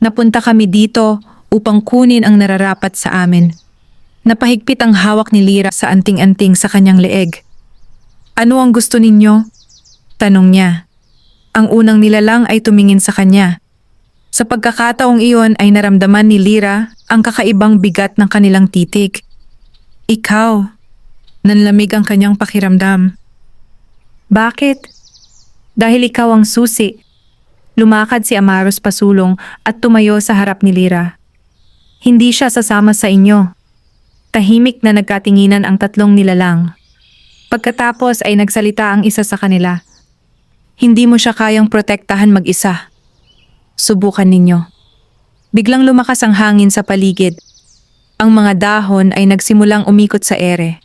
Napunta kami dito upang kunin ang nararapat sa amin. Napahigpit ang hawak ni Lyra sa anting-anting sa kanyang leeg. Ano ang gusto ninyo? Tanong niya. Ang unang nilalang ay tumingin sa kanya. Sa pagkakataong iyon ay naramdaman ni Lyra ang kakaibang bigat ng kanilang titig. Ikaw. Nanlamig ang kanyang pakiramdam. Bakit? Dahil ikaw ang susi. Lumakad si Amaros pasulong at tumayo sa harap ni Lyra. Hindi siya sasama sa inyo. Tahimik na nagkatinginan ang tatlong nilalang. Pagkatapos ay nagsalita ang isa sa kanila. Hindi mo siya kayang protektahan mag-isa. Subukan ninyo. Biglang lumakas ang hangin sa paligid. Ang mga dahon ay nagsimulang umikot sa ere.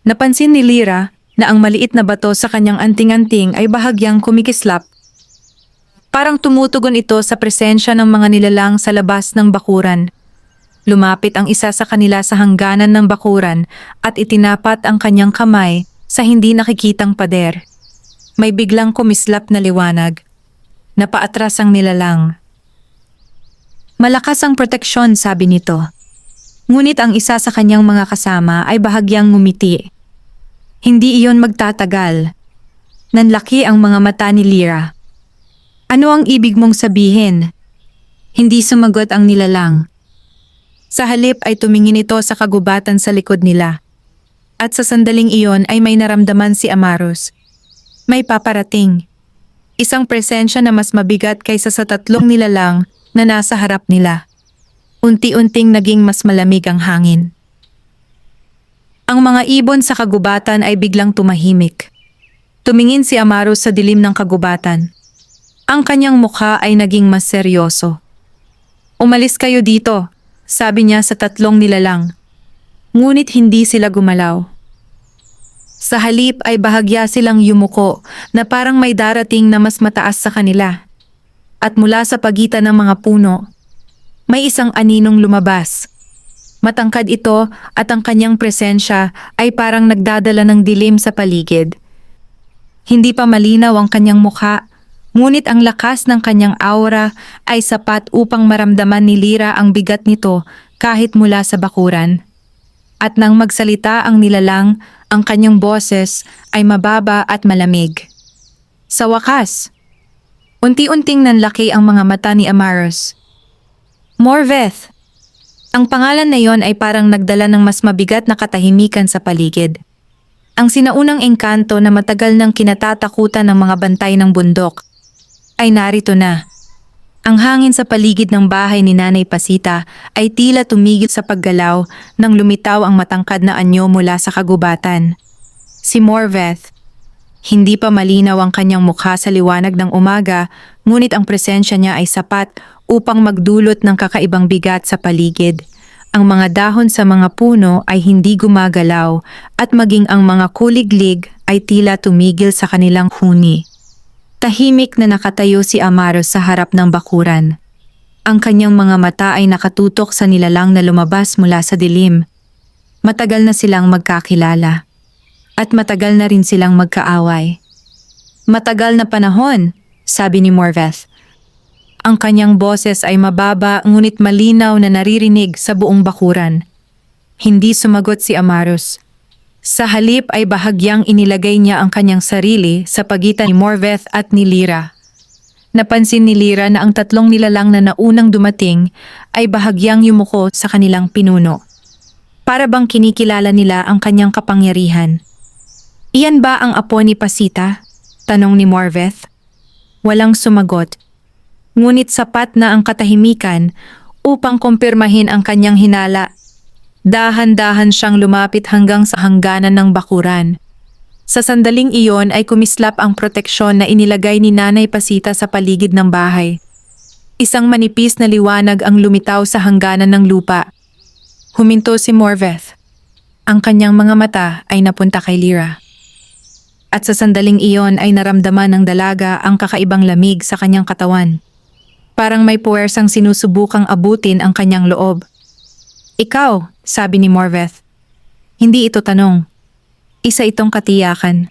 Napansin ni Lyra na ang maliit na bato sa kanyang anting-anting ay bahagyang kumikislap. Parang tumutugon ito sa presensya ng mga nilalang sa labas ng bakuran. Lumapit ang isa sa kanila sa hangganan ng bakuran at itinapat ang kanyang kamay sa hindi nakikitang pader. May biglang kumislap na liwanag. Napaatras ang nilalang. Malakas ang proteksyon, sabi nito. Ngunit ang isa sa kanyang mga kasama ay bahagyang ngumiti. Hindi iyon magtatagal. Nanlaki ang mga mata ni Lyra. Ano ang ibig mong sabihin? Hindi sumagot ang nilalang. Sa halip ay tumingin ito sa kagubatan sa likod nila. At sa sandaling iyon ay may naramdaman si Amaros. May paparating. Isang presensya na mas mabigat kaysa sa tatlong nilalang na nasa harap nila. Unti-unting naging mas malamig ang hangin. Ang mga ibon sa kagubatan ay biglang tumahimik. Tumingin si Amaros sa dilim ng kagubatan. Ang kanyang mukha ay naging mas seryoso. Umalis kayo dito, sabi niya sa tatlong nilalang. Ngunit hindi sila gumalaw. Sa halip ay bahagya silang yumuko na parang may darating na mas mataas sa kanila. At mula sa pagitan ng mga puno, may isang aninong lumabas. Matangkad ito at ang kanyang presensya ay parang nagdadala ng dilim sa paligid. Hindi pa malinaw ang kanyang mukha, ngunit ang lakas ng kanyang aura ay sapat upang maramdaman ni Lyra ang bigat nito kahit mula sa bakuran. At nang magsalita ang nilalang, ang kanyang boses ay mababa at malamig. Sa wakas, unti-unting nanlaki ang mga mata ni Amaros. Morveth! Ang pangalan na yon ay parang nagdala ng mas mabigat na katahimikan sa paligid. Ang sinaunang engkanto na matagal nang kinatatakutan ng mga bantay ng bundok ay narito na. Ang hangin sa paligid ng bahay ni Nanay Pasita ay tila tumigil sa paggalaw nang lumitaw ang matangkad na anyo mula sa kagubatan. Si Morveth, hindi pa malinaw ang kanyang mukha sa liwanag ng umaga, ngunit ang presensya niya ay sapat upang magdulot ng kakaibang bigat sa paligid. Ang mga dahon sa mga puno ay hindi gumagalaw at maging ang mga kuliglig ay tila tumigil sa kanilang huni. Tahimik na nakatayo si Amaros sa harap ng bakuran. Ang kanyang mga mata ay nakatutok sa nilalang na lumabas mula sa dilim. Matagal na silang magkakilala. At matagal na rin silang magkaaway. Matagal na panahon, sabi ni Morveth. Ang kanyang boses ay mababa ngunit malinaw na naririnig sa buong bakuran. Hindi sumagot si Amaros. Sa halip ay bahagyang inilagay niya ang kanyang sarili sa pagitan ni Morveth at ni Lyra. Napansin ni Lyra na ang tatlong nilalang na naunang dumating ay bahagyang yumuko sa kanilang pinuno. Para bang kinikilala nila ang kanyang kapangyarihan. Iyan ba ang apo ni Pasita? Tanong ni Morveth. Walang sumagot. Ngunit sapat na ang katahimikan upang kumpirmahin ang kanyang hinala. Dahan-dahan siyang lumapit hanggang sa hangganan ng bakuran. Sa sandaling iyon ay kumislap ang proteksyon na inilagay ni Nanay Pasita sa paligid ng bahay. Isang manipis na liwanag ang lumitaw sa hangganan ng lupa. Huminto si Morveth. Ang kanyang mga mata ay napunta kay Lyra. At sa sandaling iyon ay naramdaman ng dalaga ang kakaibang lamig sa kanyang katawan. Parang may puwersang sinusubukang abutin ang kanyang loob. Ikaw, sabi ni Morveth. Hindi ito tanong. Isa itong katiyakan.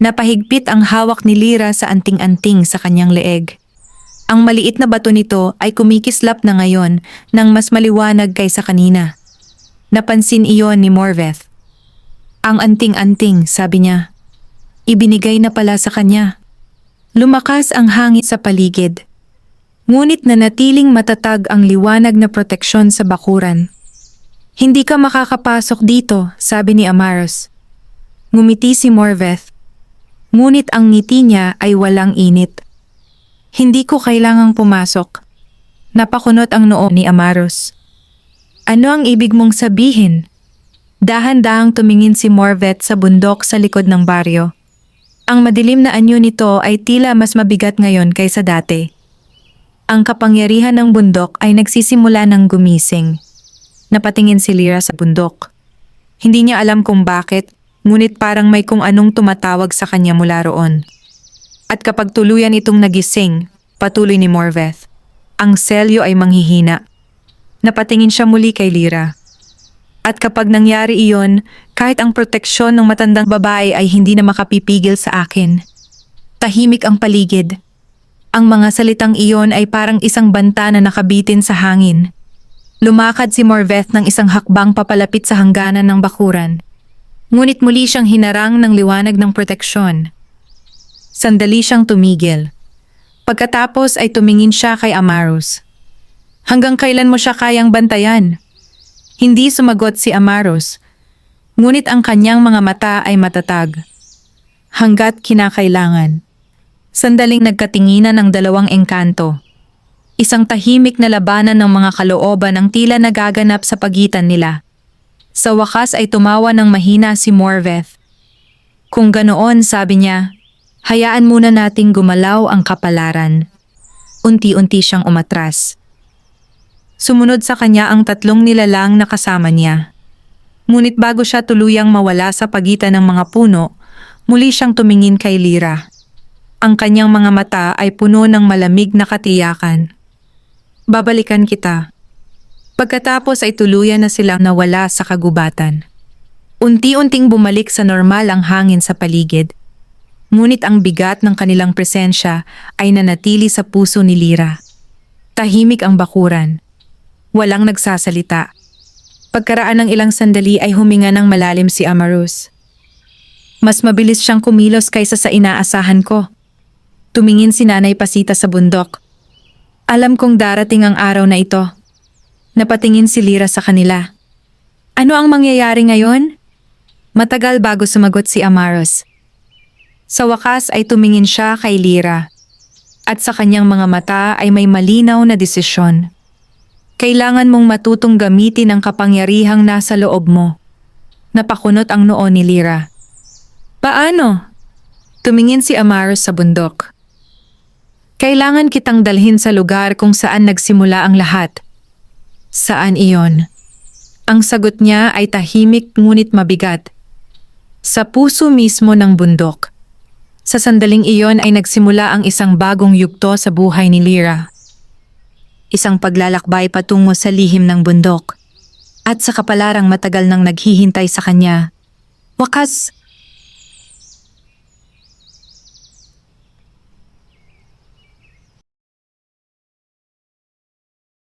Napahigpit ang hawak ni Lyra sa anting-anting sa kanyang leeg. Ang maliit na bato nito ay kumikislap na ngayon nang mas maliwanag kaysa kanina. Napansin iyon ni Morveth. Ang anting-anting, sabi niya. Ibinigay na pala sa kanya. Lumakas ang hangin sa paligid. Ngunit nanatiling matatag ang liwanag na proteksyon sa bakuran. Hindi ka makakapasok dito, sabi ni Amaros. Ngumiti si Morveth. Ngunit ang ngiti niya ay walang init. Hindi ko kailangang pumasok. Napakunot ang noo ni Amaros. Ano ang ibig mong sabihin? Dahan-dahang tumingin si Morveth sa bundok sa likod ng baryo. Ang madilim na anyo nito ay tila mas mabigat ngayon kaysa dati. Ang kapangyarihan ng bundok ay nagsisimula ng gumising. Napatingin si Lyra sa bundok. Hindi niya alam kung bakit, ngunit parang may kung anong tumatawag sa kanya mula roon. At kapag tuluyan itong nagising, patuloy ni Morveth, ang selyo ay manghihina. Napatingin siya muli kay Lyra. At kapag nangyari iyon, kahit ang proteksyon ng matandang babae ay hindi na makapipigil sa akin. Tahimik ang paligid. Ang mga salitang iyon ay parang isang banta na nakabitin sa hangin. Lumakad si Morveth ng isang hakbang papalapit sa hangganan ng bakuran. Ngunit muli siyang hinarang ng liwanag ng proteksyon. Sandali siyang tumigil. Pagkatapos ay tumingin siya kay Amaros. Hanggang kailan mo siya kayang bantayan? Hindi sumagot si Amaros. Ngunit ang kanyang mga mata ay matatag. Hanggat kinakailangan. Sandaling nagkatinginan ng dalawang engkanto. Isang tahimik na labanan ng mga kalooban ang tila nagaganap sa pagitan nila. Sa wakas ay tumawa ng mahina si Morveth. Kung ganoon, sabi niya, hayaan muna nating gumalaw ang kapalaran. Unti-unti siyang umatras. Sumunod sa kanya ang 3 nilalang na kasama niya. Ngunit bago siya tuluyang mawala sa pagitan ng mga puno, muli siyang tumingin kay Lyra. Ang kanyang mga mata ay puno ng malamig na katiyakan. Babalikan kita. Pagkatapos ay tuluyan na silang nawala sa kagubatan. Unti-unting bumalik sa normal ang hangin sa paligid. Ngunit ang bigat ng kanilang presensya ay nanatili sa puso ni Lyra. Tahimik ang bakuran. Walang nagsasalita. Pagkaraan ng ilang sandali ay huminga ng malalim si Amarus. Mas mabilis siyang kumilos kaysa sa inaasahan ko. Tumingin si Nanay Pasita sa bundok. Alam kong darating ang araw na ito. Napatingin si Lyra sa kanila. Ano ang mangyayari ngayon? Matagal bago sumagot si Amarus. Sa wakas ay tumingin siya kay Lyra. At sa kanyang mga mata ay may malinaw na desisyon. Kailangan mong matutong gamitin ang kapangyarihang nasa loob mo. Napakunot ang noo ni Lyra. Paano? Tumingin si Amarus sa bundok. Kailangan kitang dalhin sa lugar kung saan nagsimula ang lahat. Saan iyon? Ang sagot niya ay tahimik ngunit mabigat. Sa puso mismo ng bundok. Sa sandaling iyon ay nagsimula ang isang bagong yugto sa buhay ni Lyra. Isang paglalakbay patungo sa lihim ng bundok. At sa kapalarang matagal nang naghihintay sa kanya. Wakas,